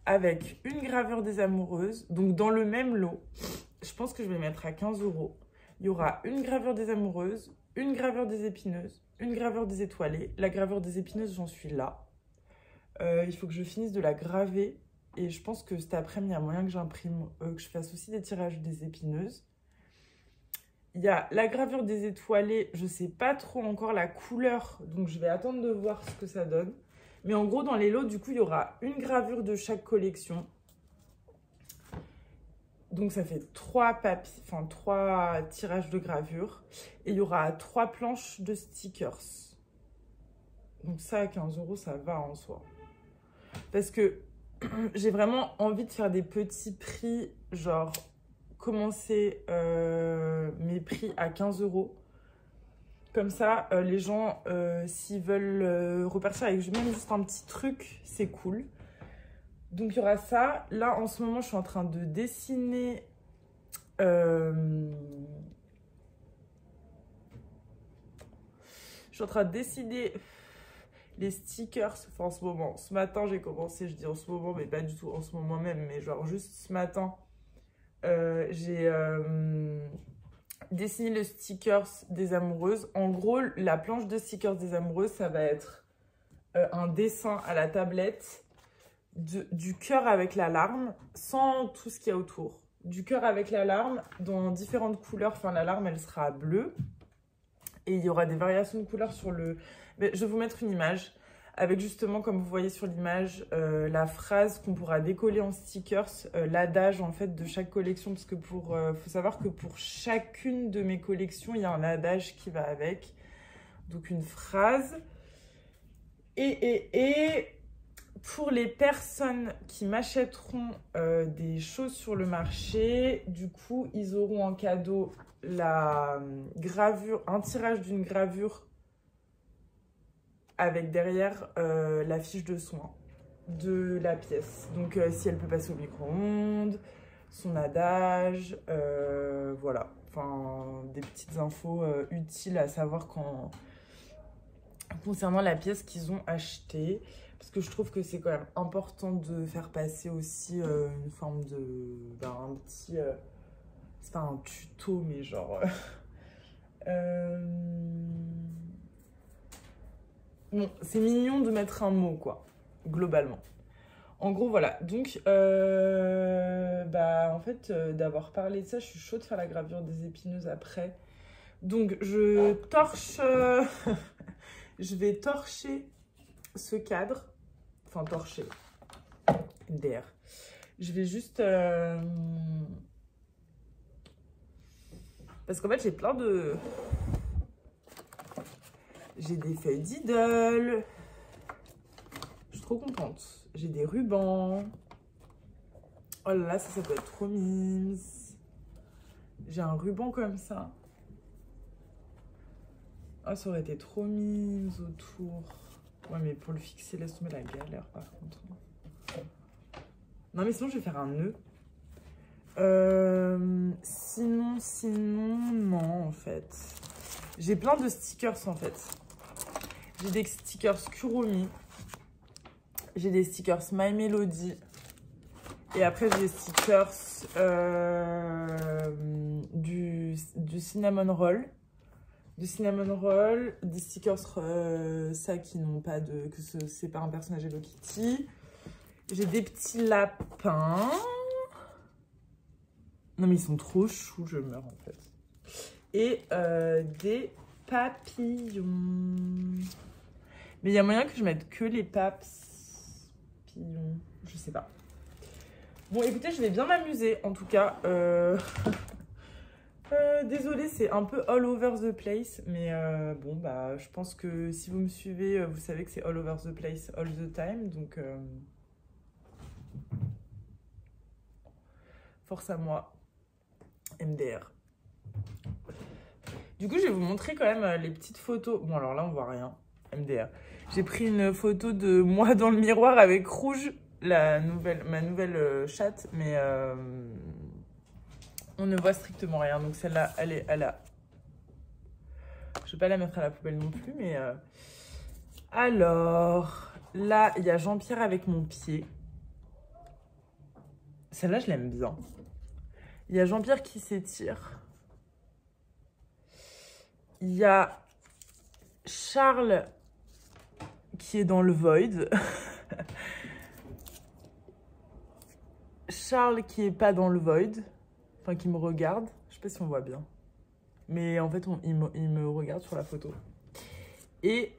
avec une gravure des amoureuses. Donc dans le même lot, je pense que je vais mettre à 15 €. Il y aura une gravure des amoureuses, une gravure des épineuses, une gravure des étoilées. La gravure des épineuses, j'en suis là. Il faut que je finisse de la graver. Et je pense que cet après-midi, il y a moyen que j'imprime, que je fasse aussi des tirages des épineuses. Il y a la gravure des étoilées. Je ne sais pas trop encore la couleur. Donc, je vais attendre de voir ce que ça donne. Mais en gros, dans les lots, du coup, il y aura une gravure de chaque collection. Donc, ça fait 3 tirages de gravure. Et il y aura 3 planches de stickers. Donc, ça, à 15 €, ça va en soi. Parce que j'ai vraiment envie de faire des petits prix, genre commencer mes prix à 15 €. Comme ça, les gens, s'ils veulent repartir avec même juste un petit truc, c'est cool. Donc, il y aura ça. Là, en ce moment, je suis en train de dessiner... je suis en train de dessiner les stickers. Enfin, en ce moment. Ce matin, j'ai commencé, je dis en ce moment, mais pas du tout en ce moment même. Mais genre, juste ce matin, j'ai... dessiner le stickers des amoureuses. En gros, la planche de stickers des amoureuses, ça va être un dessin à la tablette du cœur avec la larme, sans tout ce qu'il y a autour. Du cœur avec la larme dans différentes couleurs. Enfin, la larme, elle sera bleue. Et il y aura des variations de couleurs sur le... Mais je vais vous mettre une image avec justement, comme vous voyez sur l'image, la phrase qu'on pourra décoller en stickers, l'adage en fait de chaque collection, parce que faut savoir que pour chacune de mes collections, il y a un adage qui va avec. Donc une phrase. Et pour les personnes qui m'achèteront des choses sur le marché, du coup, ils auront en cadeau la gravure, un tirage d'une gravure avec derrière la fiche de soins de la pièce. Donc, si elle peut passer au micro-ondes, son adage, voilà. enfin, des petites infos utiles à savoir concernant la pièce qu'ils ont achetée. Parce que je trouve que c'est quand même important de faire passer aussi une forme de... un petit... c'est pas un tuto, mais genre... bon, c'est mignon de mettre un mot, quoi, globalement. En gros, voilà. Donc, en fait, d'avoir parlé de ça, je suis chaude de faire la gravure des épineuses après. Donc, je torche... je vais torcher ce cadre. Enfin, torcher. MDR. Je vais juste... parce qu'en fait, j'ai plein de... J'ai des feuilles d'idole. Je suis trop contente. J'ai des rubans. Oh là là, ça peut être trop mimes. J'ai un ruban comme ça. Oh, ça aurait été trop mimes autour. Ouais, mais pour le fixer, laisse tomber la galère, par contre. Non, mais sinon, je vais faire un nœud. Sinon, non, en fait. J'ai plein de stickers, en fait. J'ai des stickers Kuromi. J'ai des stickers My Melody. Et après, j'ai des stickers du Cinnamon Roll. Du Cinnamon Roll. Des stickers, ça, qui n'ont pas de... que c'est pas un personnage Hello Kitty. J'ai des petits lapins. Non, mais ils sont trop choux, je meurs, en fait. Et des papillons. Mais il y a moyen que je mette que les papillons. Je sais pas. Bon, écoutez, je vais bien m'amuser, en tout cas. Désolée, c'est un peu all over the place. Mais bon, bah, je pense que si vous me suivez, vous savez que c'est all over the place all the time. Donc, force à moi. MDR. Du coup, je vais vous montrer quand même les petites photos. Bon, alors là, on voit rien. MDR. J'ai pris une photo de moi dans le miroir avec Rouge, ma nouvelle chatte, mais on ne voit strictement rien. Donc celle-là, elle a... Je vais pas la mettre à la poubelle non plus, mais... Alors, là, il y a Jean-Pierre avec mon pied. Celle-là, je l'aime bien. Il y a Jean-Pierre qui s'étire. Il y a Charles qui est dans le void. Charles qui est pas dans le void. Enfin, qui me regarde. Je sais pas si on voit bien. Mais en fait, il me regarde sur la photo. Et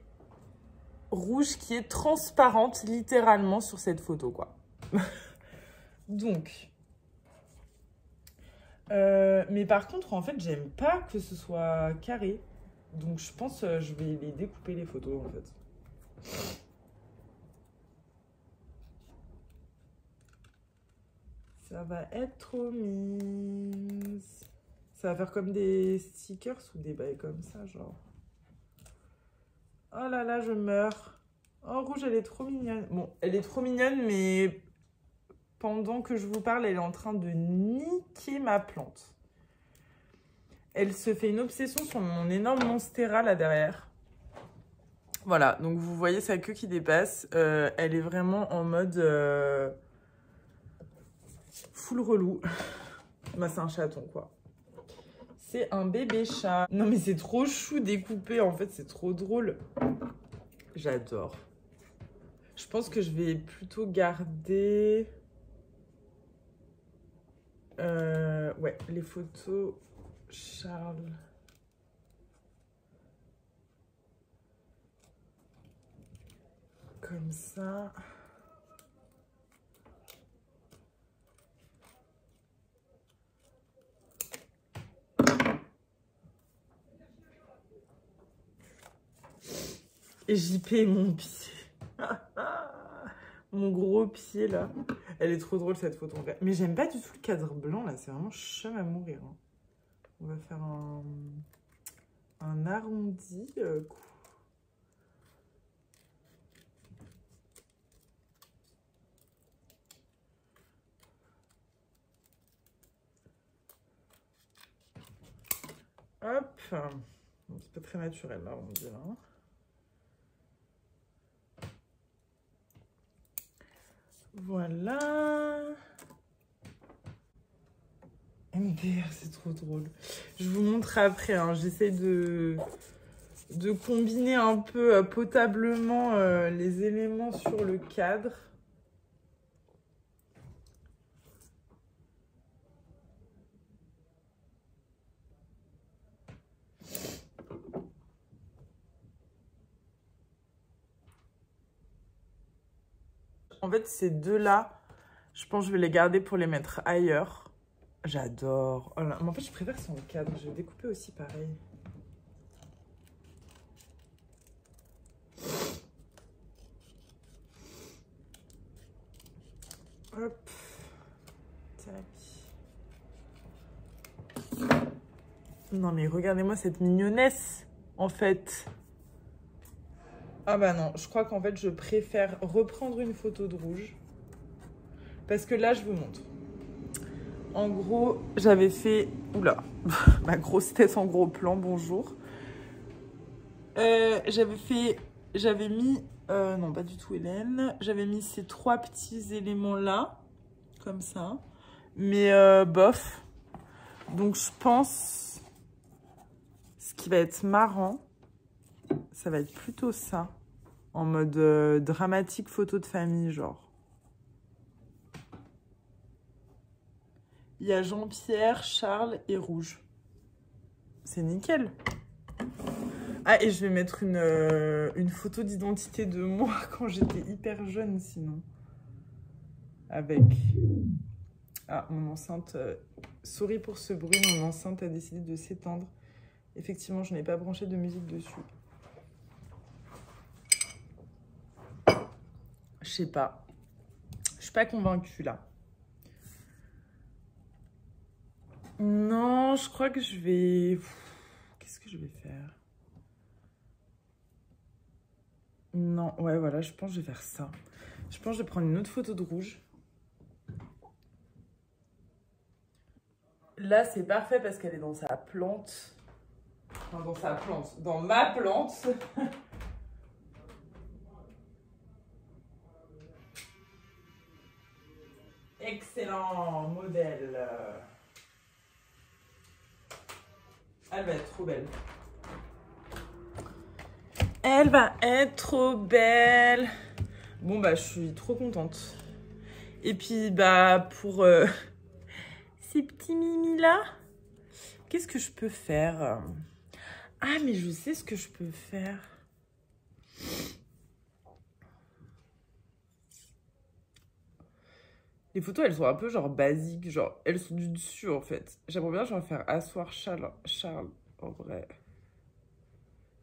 Rouge qui est transparente, littéralement, sur cette photo, quoi. Donc... mais par contre, en fait, j'aime pas que ce soit carré. Donc, je pense que je vais les découper, les photos, en fait. Ça va être trop mignon. Ça va faire comme des stickers ou des bails comme ça, genre. Oh là là, je meurs. Oh, Rouge, elle est trop mignonne. Bon, elle est trop mignonne, mais pendant que je vous parle, elle est en train de niquer ma plante. Elle se fait une obsession sur mon énorme monstera là derrière. Voilà, donc vous voyez sa queue qui dépasse. Elle est vraiment en mode full relou. Bah, c'est un chaton, quoi. C'est un bébé chat. Non, mais c'est trop chou découpé. En fait, c'est trop drôle. J'adore. Je pense que je vais plutôt garder... ouais, les photos... Charles... Comme ça... Et JP, mon pied. Mon gros pied, là. Elle est trop drôle, cette photo. Mais j'aime pas du tout le cadre blanc, là. C'est vraiment chum à mourir. Hein. On va faire un arrondi. Hop. C'est pas très naturel là, on dirait. Voilà. MDR, c'est trop drôle. Je vous montre après. Hein. J'essaie de combiner un peu potablement les éléments sur le cadre. En fait, ces deux-là, je pense que je vais les garder pour les mettre ailleurs. J'adore. Oh là, mais en fait, je préfère sans le cadre. Je vais découper aussi pareil. Hop. Tac. Non, mais regardez-moi cette mignonnesse, en fait. Ah bah non, je crois qu'en fait, je préfère reprendre une photo de rouge. Parce que là, je vous montre. En gros, j'avais fait... Oula, ma grosse tête en gros plan, bonjour. J'avais mis... non, pas du tout Hélène. J'avais mis ces 3 petits éléments-là, comme ça. Mais bof. Donc, je pense... Ce qui va être marrant, ça va être plutôt ça. En mode dramatique photo de famille, genre. Il y a Jean-Pierre, Charles et Rouge. C'est nickel. Ah, et je vais mettre une photo d'identité de moi quand j'étais hyper jeune, sinon. Avec... Ah, mon enceinte... sorry pour ce bruit, mon enceinte a décidé de s'éteindre. Effectivement, je n'ai pas branché de musique dessus. Je sais pas. Je suis pas convaincue, là. Non, je crois que je vais... Qu'est-ce que je vais faire? Non, ouais, voilà, je pense que je vais faire ça. Je pense que je vais prendre une autre photo de rouge. Là, c'est parfait parce qu'elle est dans sa plante. Enfin, dans sa plante. Dans ma plante. Excellent modèle. Elle va être trop belle. Elle va être trop belle. Bon, bah, je suis trop contente. Et puis, bah, pour ces petits mimis-là, qu'est-ce que je peux faire? Ah, mais je sais ce que je peux faire. Les photos, elles sont un peu genre basiques, genre elles sont du dessus en fait. J'aimerais bien genre faire asseoir Charles, en vrai.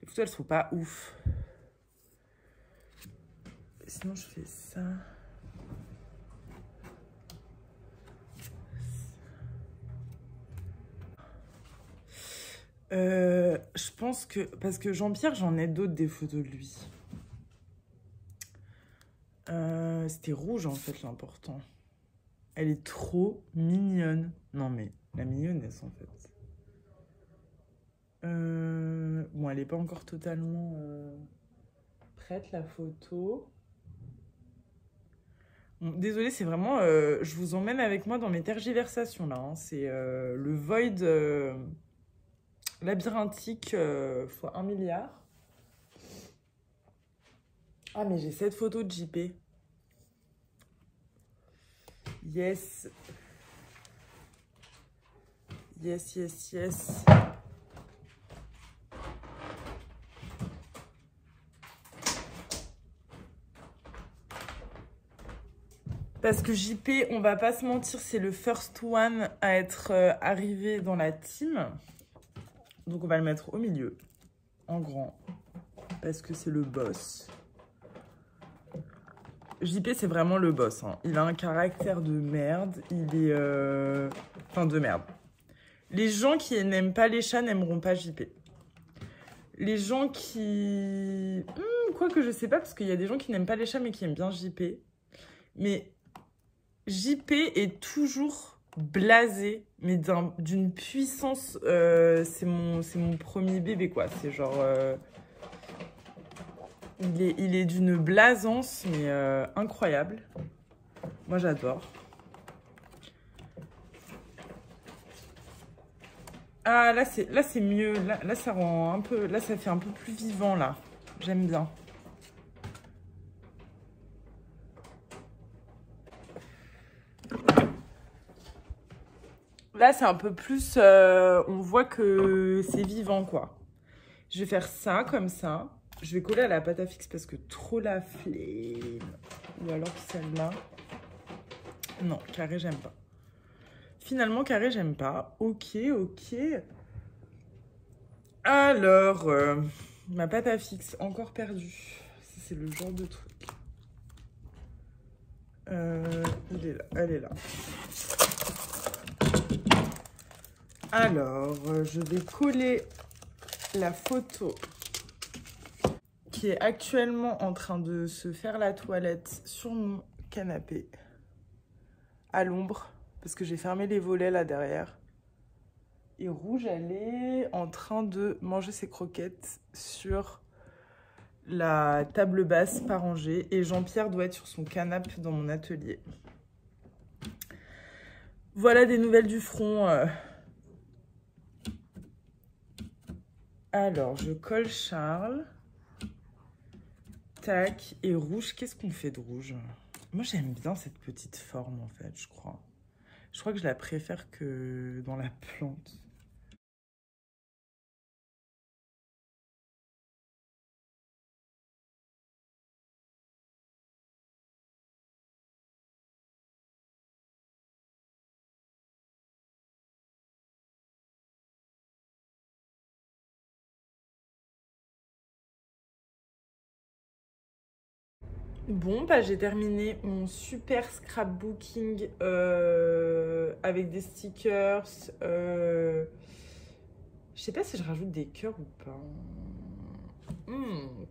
Les photos, elles sont pas ouf. Sinon, je fais ça. Je pense que... Parce que Jean-Pierre, j'en ai d'autres des photos de lui. C'était rouge en fait l'important. Elle est trop mignonne. Non mais la mignonnesse en fait. Bon, elle n'est pas encore totalement prête la photo. Bon, désolée, c'est vraiment... je vous emmène avec moi dans mes tergiversations là. Hein. C'est le void labyrinthique fois 1 milliard. Ah mais j'ai cette photo de JP. Yes. Yes, yes, yes. Parce que JP, on va pas se mentir, c'est le first one à être arrivé dans la team. Donc on va le mettre au milieu, en grand, parce que c'est le boss. JP, c'est vraiment le boss. Hein. Il a un caractère de merde. Il est... Enfin, de merde. Les gens qui n'aiment pas les chats n'aimeront pas JP. Les gens qui... Quoique, je sais pas, parce qu'il y a des gens qui n'aiment pas les chats, mais qui aiment bien JP. Mais JP est toujours blasé, mais d'une puissance. C'est mon premier bébé, quoi. C'est genre... il est d'une blasance, mais incroyable. Moi, j'adore. Ah, là, c'est mieux. Là, ça rend un peu... Là, ça fait un peu plus vivant, là. J'aime bien. Là, c'est un peu plus... on voit que c'est vivant, quoi. Je vais faire ça, comme ça. Je vais coller à la pâte à fixe parce que trop la flemme. Ou alors celle-là. Non, carré, j'aime pas. Finalement, carré, j'aime pas. Ok, ok. Alors, ma pâte à fixe, encore perdue. C'est le genre de truc. Il est là, elle est là. Alors, je vais coller la photo qui est actuellement en train de se faire la toilette sur mon canapé à l'ombre parce que j'ai fermé les volets là derrière. Et Rouge, elle est en train de manger ses croquettes sur la table basse pas rangée. Et Jean-Pierre doit être sur son canapé dans mon atelier. Voilà des nouvelles du front. Alors, je colle Charles. Tac. Et Rouge, qu'est-ce qu'on fait de Rouge? Moi, j'aime bien cette petite forme, en fait, je crois. Je crois que je la préfère que dans la plante. Bon, bah j'ai terminé mon super scrapbooking avec des stickers. Je sais pas si je rajoute des cœurs ou pas.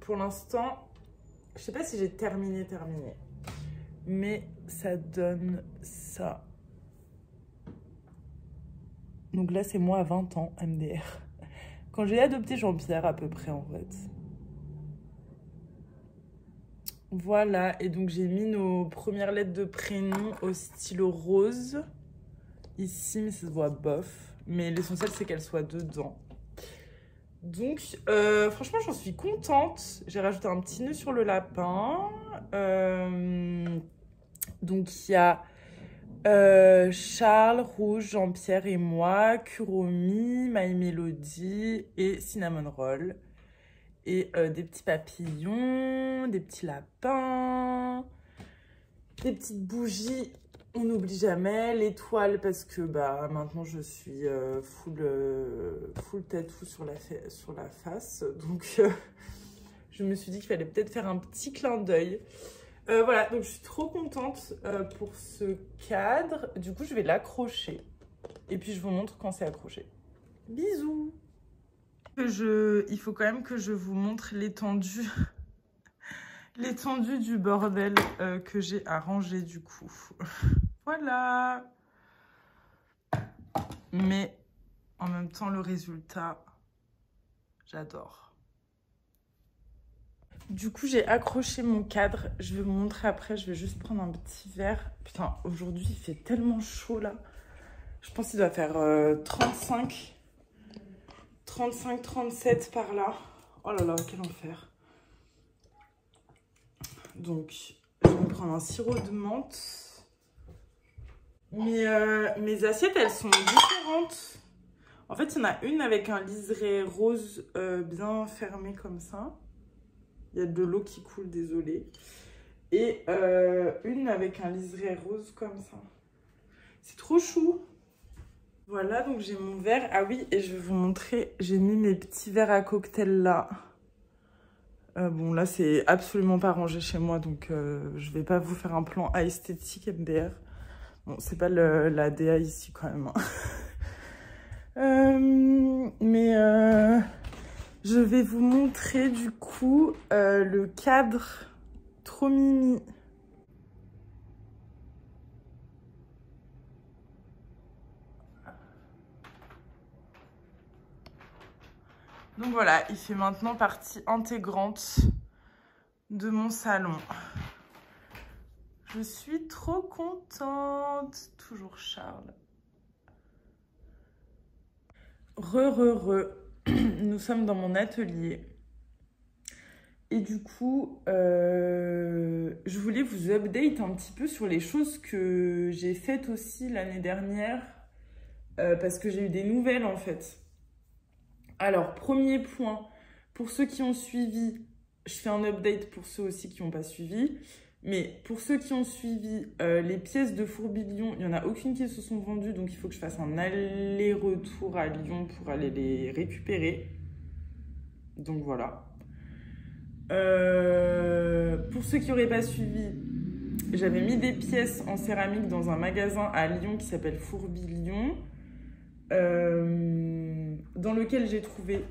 Pour l'instant, je sais pas si j'ai terminé. Mais ça donne ça. Donc là, c'est moi à 20 ans, MDR. Quand j'ai adopté Jean-Pierre, à peu près, en fait. Voilà, et donc j'ai mis nos premières lettres de prénom au stylo rose. Ici, mais ça se voit bof. Mais l'essentiel, c'est qu'elles soient dedans. Donc, franchement, j'en suis contente. J'ai rajouté un petit nœud sur le lapin. Donc, il y a Charles, Rouge, Jean-Pierre et moi, Kuromi, My Melody et Cinnamon Roll. Et des petits papillons, des petits lapins, des petites bougies, on n'oublie jamais, l'étoile parce que bah, maintenant je suis full tattoo sur la face. Donc je me suis dit qu'il fallait peut-être faire un petit clin d'œil. Voilà, donc je suis trop contente pour ce cadre. Du coup, je vais l'accrocher. Et puis je vous montre quand c'est accroché. Bisous! Il faut quand même que je vous montre l'étendue du bordel que j'ai à ranger du coup. Voilà. Mais en même temps, le résultat, j'adore. Du coup, j'ai accroché mon cadre. Je vais vous montrer après. Je vais juste prendre un petit verre. Putain, aujourd'hui, il fait tellement chaud là. Je pense qu'il doit faire 35-37 par là. Oh là là, quel enfer. Donc, je vais me prendre un sirop de menthe. Mes assiettes, elles sont différentes. En fait, il y en a une avec un liseré rose bien fermé comme ça. Il y a de l'eau qui coule, désolé. Et une avec un liseré rose comme ça. C'est trop chou. Voilà, donc j'ai mon verre. Ah oui, et je vais vous montrer. J'ai mis mes petits verres à cocktail là. Bon, là, c'est absolument pas rangé chez moi. Donc, je vais pas vous faire un plan esthétique MDR. Bon, c'est pas la DA ici quand même. Mais je vais vous montrer du coup le cadre trop mimi. Donc voilà, il fait maintenant partie intégrante de mon salon. Je suis trop contente. Toujours Charles. Nous sommes dans mon atelier. Et du coup, je voulais vous update un petit peu sur les choses que j'ai faites aussi l'année dernière. Parce que j'ai eu des nouvelles en fait. Alors, premier point, pour ceux qui ont suivi, je fais un update pour ceux aussi qui n'ont pas suivi. Mais pour ceux qui ont suivi, les pièces de Fourbillon, il n'y en a aucune qui se sont vendues. Donc, il faut que je fasse un aller-retour à Lyon pour aller les récupérer. Donc, voilà. Pour ceux qui n'auraient pas suivi, j'avais mis des pièces en céramique dans un magasin à Lyon qui s'appelle Fourbillon. Dans lequel j'ai trouvé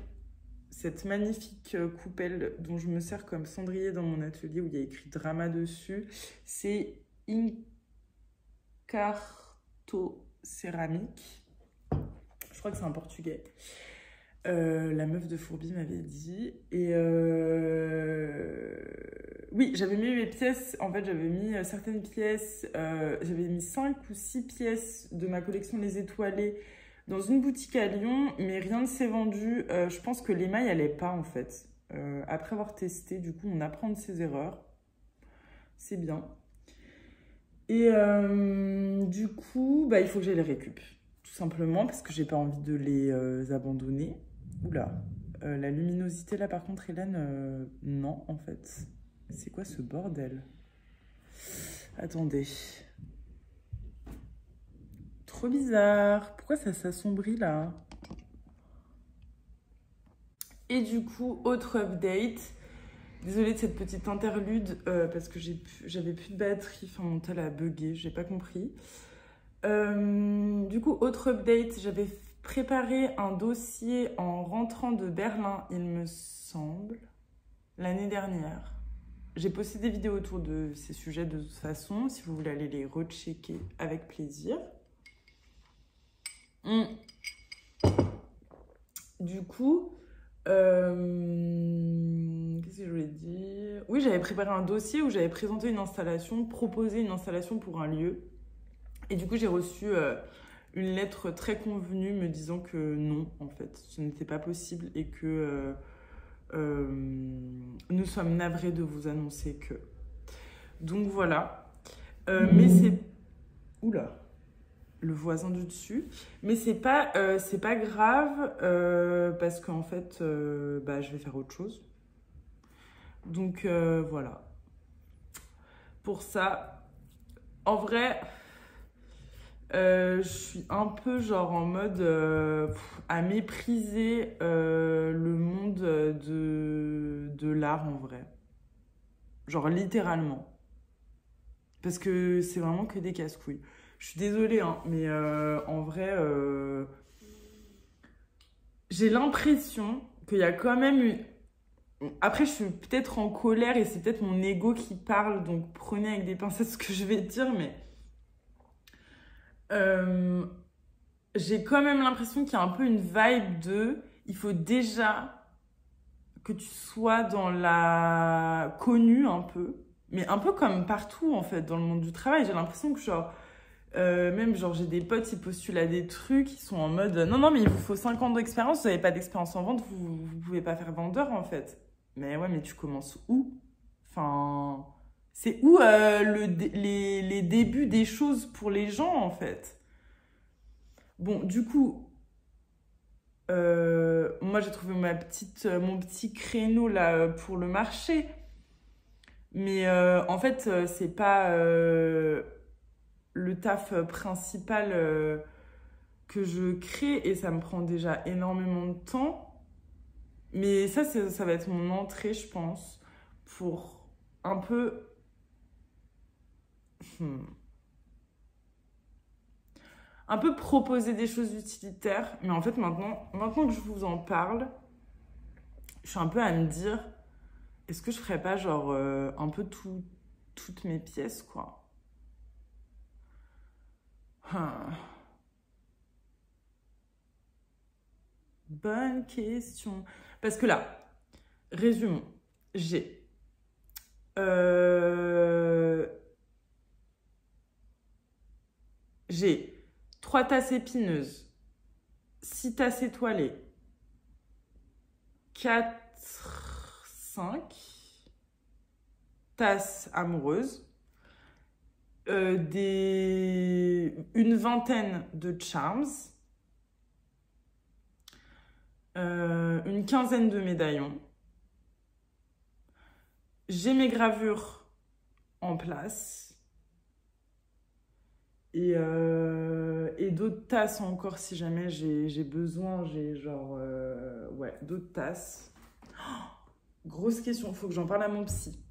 cette magnifique coupelle dont je me sers comme cendrier dans mon atelier où il y a écrit drama dessus. C'est Incarto Céramique. Je crois que c'est un portugais. La meuf de Fourbi m'avait dit. Et oui, j'avais mis mes pièces. En fait, j'avais mis certaines pièces. J'avais mis 5 ou 6 pièces de ma collection Les Étoilés dans une boutique à Lyon, mais rien ne s'est vendu. Je pense que l'émail n'allait pas, en fait. Après avoir testé, du coup, on apprend de ses erreurs. C'est bien. Et du coup, bah, il faut que j'aille les récup. Tout simplement, parce que j'ai pas envie de les abandonner. Oula. La luminosité, là, par contre, Hélène, non, en fait. C'est quoi ce bordel? Attendez. Trop bizarre. Pourquoi ça s'assombrit là? Et du coup, autre update. Désolée de cette petite interlude parce que j'avais plus de batterie. Enfin, mon tel a bugué, j'ai pas compris. Du coup, autre update. J'avais préparé un dossier en rentrant de Berlin, il me semble, l'année dernière. J'ai posté des vidéos autour de ces sujets de toute façon. Si vous voulez aller les rechecker, avec plaisir. Du coup, qu'est-ce que je voulais dire? Oui, j'avais préparé un dossier où j'avais présenté une installation, proposé une installation pour un lieu. Et du coup, j'ai reçu une lettre très convenue me disant que non, en fait, ce n'était pas possible et que nous sommes navrés de vous annoncer que. Donc voilà. Mais c'est... Oula! Le voisin du dessus, mais c'est pas grave parce qu'en fait bah, je vais faire autre chose, donc voilà pour ça. En vrai je suis un peu genre en mode à mépriser le monde de l'art en vrai, genre littéralement, parce que c'est vraiment que des casse-couilles. Je suis désolée, hein, mais en vrai, j'ai l'impression qu'il y a quand même une... Après, je suis peut-être en colère et c'est peut-être mon ego qui parle, donc prenez avec des pincettes ce que je vais dire, mais j'ai quand même l'impression qu'il y a un peu une vibe de... Il faut déjà que tu sois dans la connue un peu, mais un peu comme partout en fait dans le monde du travail. J'ai l'impression que genre... même genre j'ai des potes, ils postulent à des trucs, ils sont en mode non non mais il vous faut 5 ans d'expérience, vous n'avez pas d'expérience en vente, vous pouvez pas faire vendeur en fait. Mais ouais, mais tu commences où? Enfin, c'est où les débuts des choses pour les gens en fait? Bon, du coup, moi j'ai trouvé mon petit créneau là pour le marché, mais en fait c'est pas le taf principal que je crée et ça me prend déjà énormément de temps. Mais ça va être mon entrée, je pense, pour un peu... un peu proposer des choses utilitaires. Mais en fait, maintenant que je vous en parle, je suis un peu à me dire, est-ce que je ferais pas genre un peu toutes mes pièces, quoi. Bonne question. Parce que là, résumons. J'ai 3 tasses épineuses, 6 tasses étoilées, 5 tasses amoureuses, une vingtaine de charms, une quinzaine de médaillons. J'ai mes gravures en place et d'autres tasses encore si jamais j'ai besoin. J'ai genre, ouais, d'autres tasses. Oh, grosse question, il faut que j'en parle à mon psy.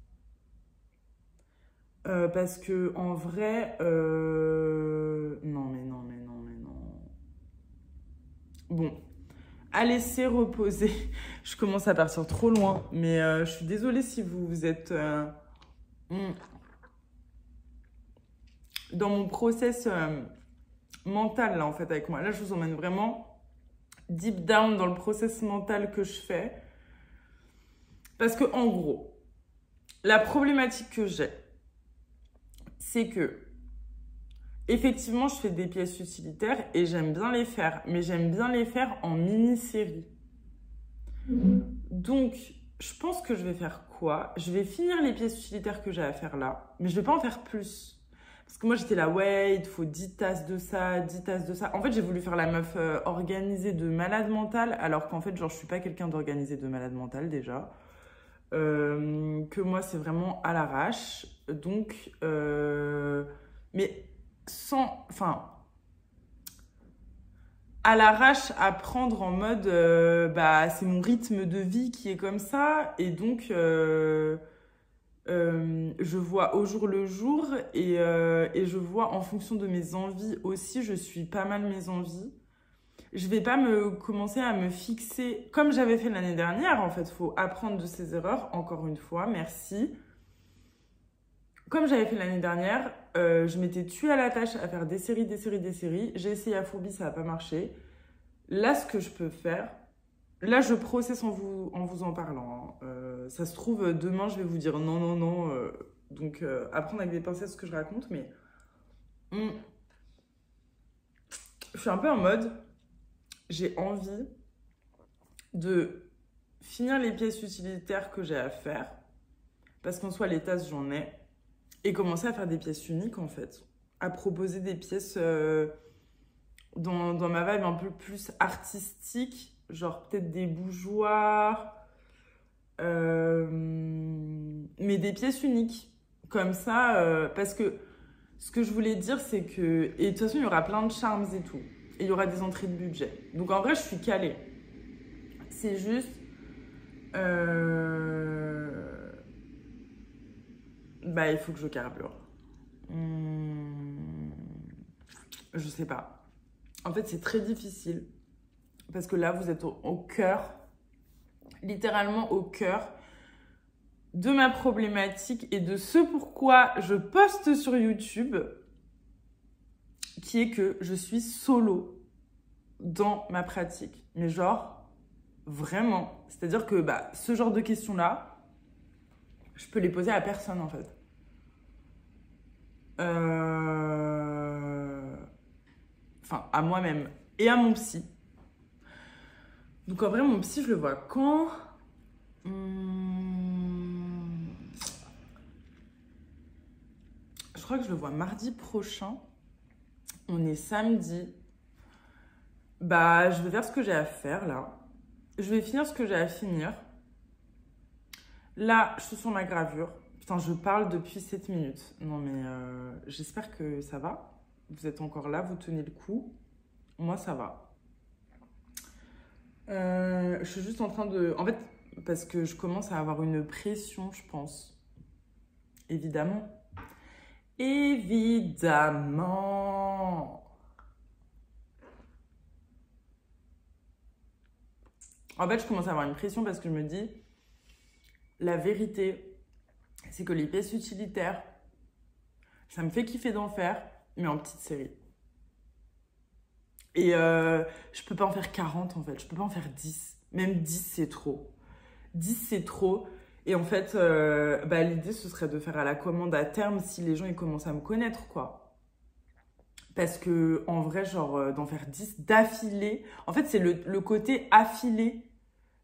Parce que en vrai, non. Bon, à laisser reposer. Je commence à partir trop loin, mais je suis désolée si vous êtes dans mon process mental là en fait avec moi. Là, je vous emmène vraiment deep down dans le process mental que je fais. Parce que en gros, la problématique que j'ai, c'est que effectivement, je fais des pièces utilitaires et j'aime bien les faire, mais j'aime bien les faire en mini-série. Donc, je pense que je vais faire quoi? Je vais finir les pièces utilitaires que j'ai à faire là, mais je vais pas en faire plus. Parce que moi, j'étais là, ouais, il te faut 10 tasses de ça, 10 tasses de ça. En fait, j'ai voulu faire la meuf organisée de malade mentale, alors qu'en fait, genre, je suis pas quelqu'un d'organisé de malade mentale déjà. Que moi, c'est vraiment à l'arrache. Donc, mais sans... Enfin... à l'arrache à prendre en mode bah c'est mon rythme de vie qui est comme ça et donc je vois au jour le jour et je vois en fonction de mes envies aussi, je suis pas mal mes envies. Je vais pas commencer à me fixer comme j'avais fait l'année dernière. En fait, faut apprendre de ses erreurs encore une fois, merci. Comme j'avais fait l'année dernière, je m'étais tuée à la tâche à faire des séries. J'ai essayé à Fourbi, ça n'a pas marché. Là, ce que je peux faire, là, je processe en vous en parlant. Ça se trouve, demain, je vais vous dire non. Donc, apprendre avec des pincettes ce que je raconte. Mais je suis un peu en mode, j'ai envie de finir les pièces utilitaires que j'ai à faire. Parce qu'en soi, les tasses, j'en ai. Et commencer à faire des pièces uniques, en fait. À proposer des pièces dans ma vibe un peu plus artistique. Genre peut-être des bougeoirs. Mais des pièces uniques. Comme ça, parce que ce que je voulais dire, c'est que... Et de toute façon, il y aura plein de charms et tout. Et il y aura des entrées de budget. Donc en vrai, je suis calée. C'est juste... Bah, il faut que je carbure. Je sais pas. En fait, c'est très difficile. Parce que là, vous êtes au cœur, littéralement au cœur de ma problématique et de ce pourquoi je poste sur YouTube, qui est que je suis solo dans ma pratique. Mais genre, vraiment. C'est-à-dire que bah, ce genre de questions-là, je peux les poser à personne en fait. Enfin, à moi-même et à mon psy. Donc en vrai, mon psy, je le vois quand je crois que je le vois mardi prochain. On est samedi. Bah, je vais faire ce que j'ai à faire là. Je vais finir ce que j'ai à finir. Là, je suis sur ma gravure. Putain, je parle depuis 7 minutes. Non mais j'espère que ça va. Vous êtes encore là, vous tenez le coup. Moi, ça va. Je suis juste en train de... En fait, parce que je commence à avoir une pression, je pense. Évidemment. Évidemment. En fait, je commence à avoir une pression parce que je me dis... La vérité, c'est que les pièces utilitaires, ça me fait kiffer d'en faire, mais en petite série. Et je peux pas en faire 40 en fait, je peux pas en faire 10. Même 10, c'est trop. 10, c'est trop. Et en fait, l'idée, ce serait de faire à la commande à terme si les gens ils commencent à me connaître, quoi. Parce que, en vrai, genre, d'en faire 10 d'affilée. En fait, c'est le côté affilé.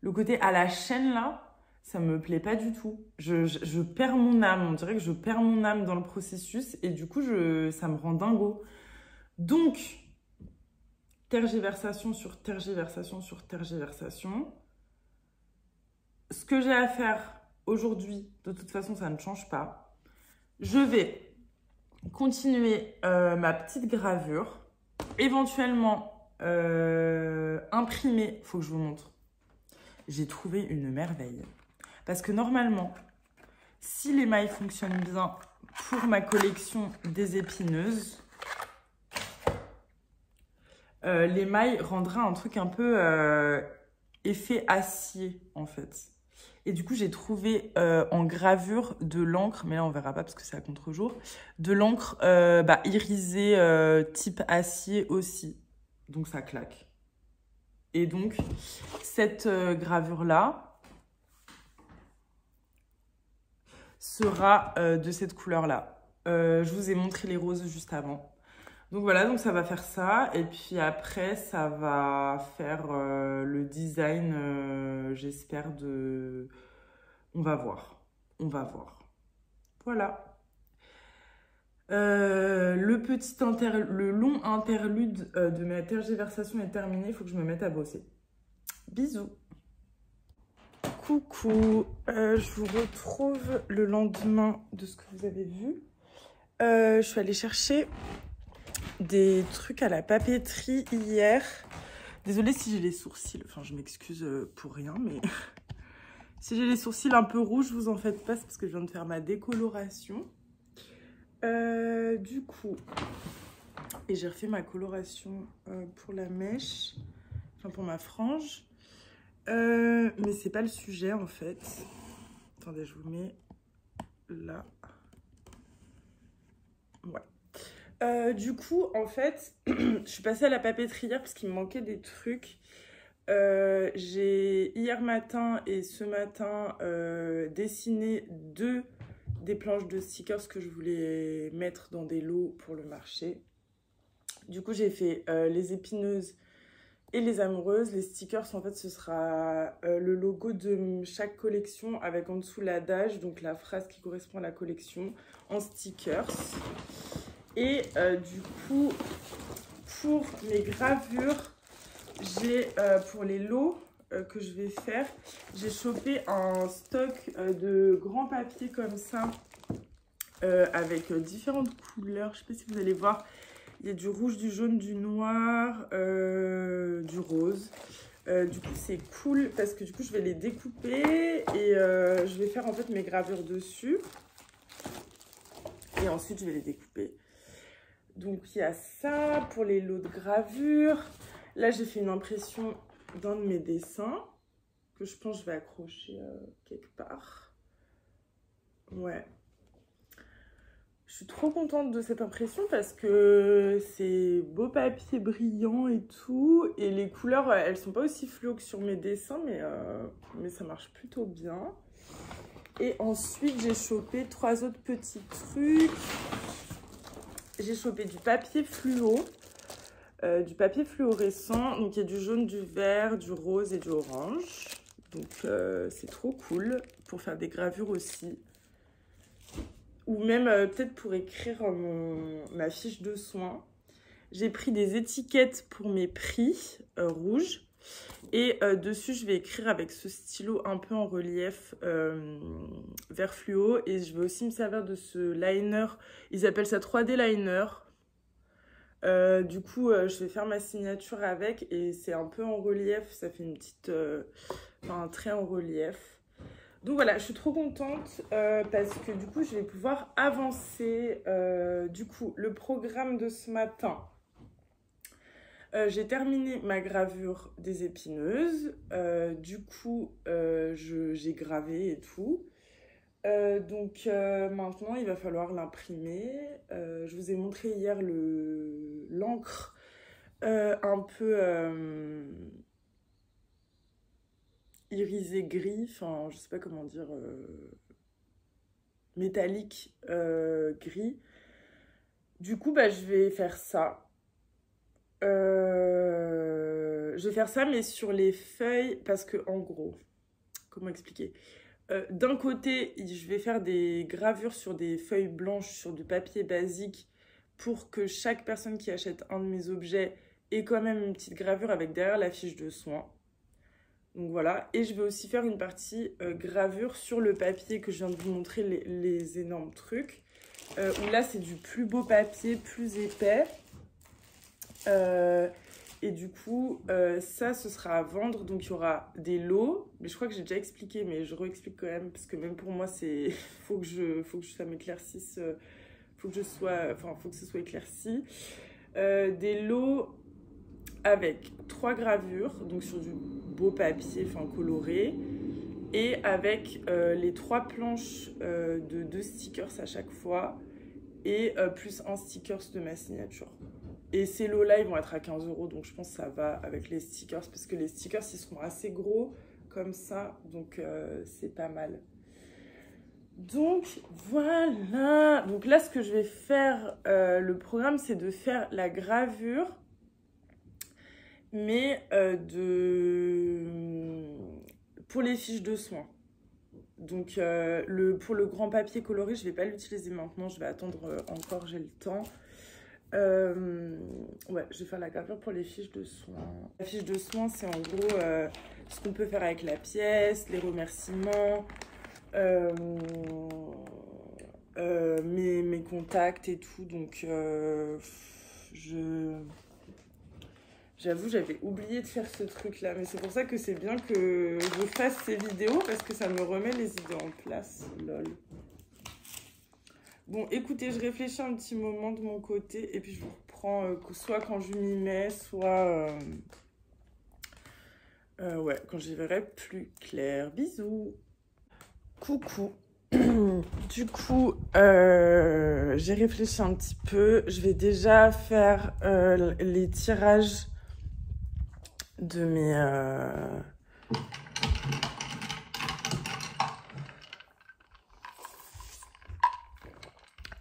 Le côté à la chaîne, là, ça me plaît pas du tout. Je perds mon âme. On dirait que je perds mon âme dans le processus. Et du coup, ça me rend dingo. Donc, tergiversation sur tergiversation sur tergiversation. Ce que j'ai à faire aujourd'hui, de toute façon, ça ne change pas. Je vais continuer ma petite gravure. Éventuellement, imprimer. Il faut que je vous montre. J'ai trouvé une merveille. Parce que normalement, si les mailles fonctionnent bien pour ma collection des épineuses, les mailles rendraient un truc un peu effet acier, en fait. Et du coup, j'ai trouvé en gravure de l'encre, mais là, on verra pas parce que c'est à contre-jour, de l'encre irisée type acier aussi. Donc, ça claque. Et donc, cette gravure-là sera de cette couleur-là. Je vous ai montré les roses juste avant. Donc voilà, donc ça va faire ça. Et puis après, ça va faire le design, j'espère, de... On va voir. On va voir. Voilà. Le long interlude de ma tergiversation est terminé. Il faut que je me mette à bosser. Bisous. Coucou. Je vous retrouve le lendemain de ce que vous avez vu. Je suis allée chercher des trucs à la papeterie hier. Désolée si j'ai les sourcils, enfin je m'excuse pour rien, mais si j'ai les sourcils un peu rouges, vous en faites pas, c'est parce que je viens de faire ma décoloration. Du coup, et j'ai refait ma coloration pour la mèche, enfin pour ma frange, mais c'est pas le sujet en fait. Attendez, je vous mets là. Ouais. Du coup, en fait, je suis passée à la papeterie hier parce qu'il me manquait des trucs. J'ai hier matin et ce matin dessiné des planches de stickers que je voulais mettre dans des lots pour le marché. Du coup, j'ai fait les épineuses et les amoureuses. Les stickers, en fait, ce sera le logo de chaque collection avec en dessous l'adage, donc la phrase qui correspond à la collection en stickers. Et du coup, pour mes gravures, j'ai pour les lots que je vais faire, j'ai chopé un stock de grands papiers comme ça, avec différentes couleurs. Je ne sais pas si vous allez voir, il y a du rouge, du jaune, du noir, du rose. Du coup, c'est cool parce que du coup, je vais les découper et je vais faire en fait mes gravures dessus. Et ensuite, je vais les découper. Donc, il y a ça pour les lots de gravure. Là, j'ai fait une impression d'un de mes dessins que je pense que je vais accrocher quelque part. Ouais. Je suis trop contente de cette impression parce que c'est beau papier brillant et tout. Et les couleurs, elles sont pas aussi fluo que sur mes dessins, mais ça marche plutôt bien. Et ensuite, j'ai chopé 3 autres petits trucs. J'ai chopé du papier fluo, du papier fluorescent. Donc, il y a du jaune, du vert, du rose et du orange. Donc, c'est trop cool pour faire des gravures aussi. Ou même peut-être pour écrire ma fiche de soins. J'ai pris des étiquettes pour mes prix rouges. Et dessus, je vais écrire avec ce stylo un peu en relief vert fluo. Et je vais aussi me servir de ce liner. Ils appellent ça 3D liner. Du coup, je vais faire ma signature avec. Et c'est un peu en relief. Ça fait une petite... un trait en relief. Donc voilà, je suis trop contente parce que du coup, je vais pouvoir avancer. Du coup, le programme de ce matin... j'ai terminé ma gravure des épineuses. Du coup, j'ai gravé et tout. Donc maintenant, il va falloir l'imprimer. Je vous ai montré hier l'encre un peu irisé gris, enfin je sais pas comment dire, métallique gris. Du coup, bah, je vais faire ça. Je vais faire ça, mais sur les feuilles, parce que en gros, comment expliquer? D'un côté, je vais faire des gravures sur des feuilles blanches, sur du papier basique, pour que chaque personne qui achète un de mes objets ait quand même une petite gravure avec derrière la fiche de soins. Donc voilà, et je vais aussi faire une partie gravure sur le papier que je viens de vous montrer, les énormes trucs. Où là, c'est du plus beau papier, plus épais. Et du coup, ça, ce sera à vendre. Donc, il y aura des lots. Mais je crois que j'ai déjà expliqué, mais je réexplique quand même. Parce que même pour moi, c'est faut que ça m'éclaircisse. Faut que faut que ce soit éclairci. Des lots avec 3 gravures. Donc, sur du beau papier, enfin coloré. Et avec les 3 planches de 2 stickers à chaque fois. Et plus un sticker de ma signature. Et ces lots-là, ils vont être à 15 €, donc je pense que ça va avec les stickers, parce que les stickers, ils seront assez gros, comme ça, donc c'est pas mal. Donc, voilà. Donc là, ce que je vais faire, le programme, c'est de faire la gravure, mais pour les fiches de soins. Donc, pour le grand papier coloré, je ne vais pas l'utiliser maintenant, je vais attendre encore, j'ai le temps. Ouais, je vais faire la gravure pour les fiches de soins. La fiche de soins, c'est en gros ce qu'on peut faire avec la pièce, les remerciements, mes contacts et tout. Donc, j'avoue, j'avais oublié de faire ce truc-là. Mais c'est pour ça que c'est bien que je fasse ces vidéos, parce que ça me remet les idées en place. Lol. Bon, écoutez, je réfléchis un petit moment de mon côté et puis je vous reprends soit quand je m'y mets, soit ouais, quand j'y verrai plus clair. Bisous. Coucou. Du coup, j'ai réfléchi un petit peu. Je vais déjà faire les tirages de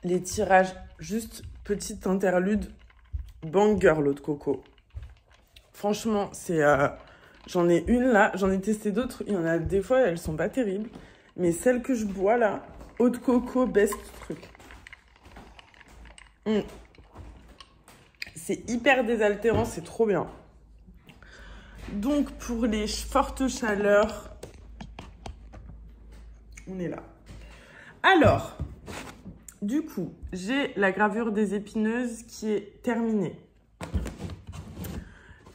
les tirages, juste petite interlude, banger l'eau de coco. Franchement, c'est j'en ai une là, j'en ai testé d'autres, il y en a des fois, elles sont pas terribles. Mais celle que je bois là, eau de coco, best truc. C'est hyper désaltérant, c'est trop bien. Donc pour les fortes chaleurs, on est là. Alors, du coup, j'ai la gravure des épineuses qui est terminée.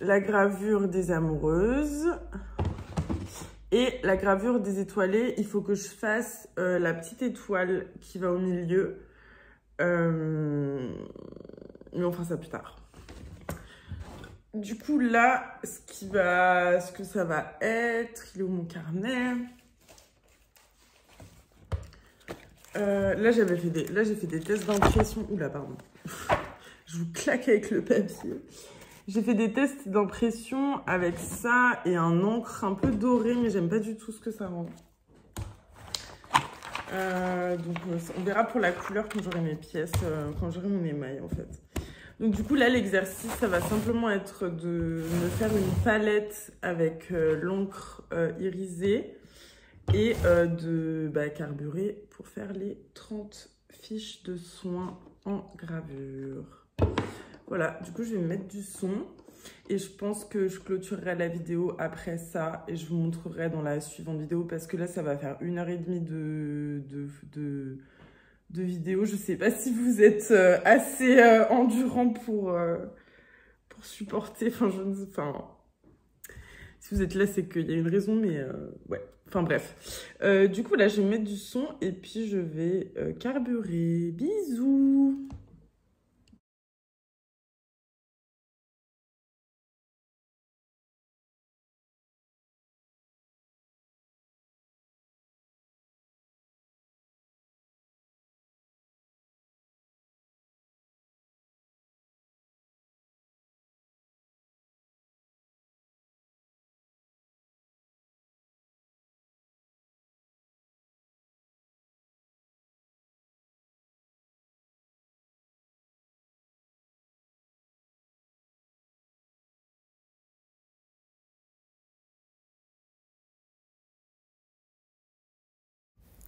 La gravure des amoureuses et la gravure des étoilées. Il faut que je fasse la petite étoile qui va au milieu. Mais on fera ça plus tard. Du coup, là, ce que ça va être, il est où mon carnet? Là, j'ai fait des tests d'impression. Oula, pardon. Je vous claque avec le papier. J'ai fait des tests d'impression avec ça et un encre un peu doré, mais j'aime pas du tout ce que ça rend. Donc, on verra pour la couleur quand j'aurai mes pièces, quand j'aurai mon émail en fait. Donc du coup, là, l'exercice, ça va simplement être de me faire une palette avec l'encre irisée et de carburer pour faire les 30 fiches de soins en gravure. Voilà, du coup, je vais mettre du son et je pense que je clôturerai la vidéo après ça et je vous montrerai dans la suivante vidéo parce que là, ça va faire 1h30 de vidéo. Je sais pas si vous êtes assez endurant pour supporter. Enfin, si vous êtes là, c'est qu'il y a une raison, mais ouais. Enfin bref. Du coup, là, je vais mettre du son et puis je vais carburer. Bisous!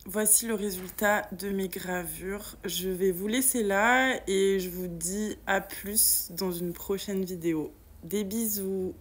voici le résultat de mes gravures. Je vais vous laisser là et je vous dis à plus dans une prochaine vidéo. Des bisous!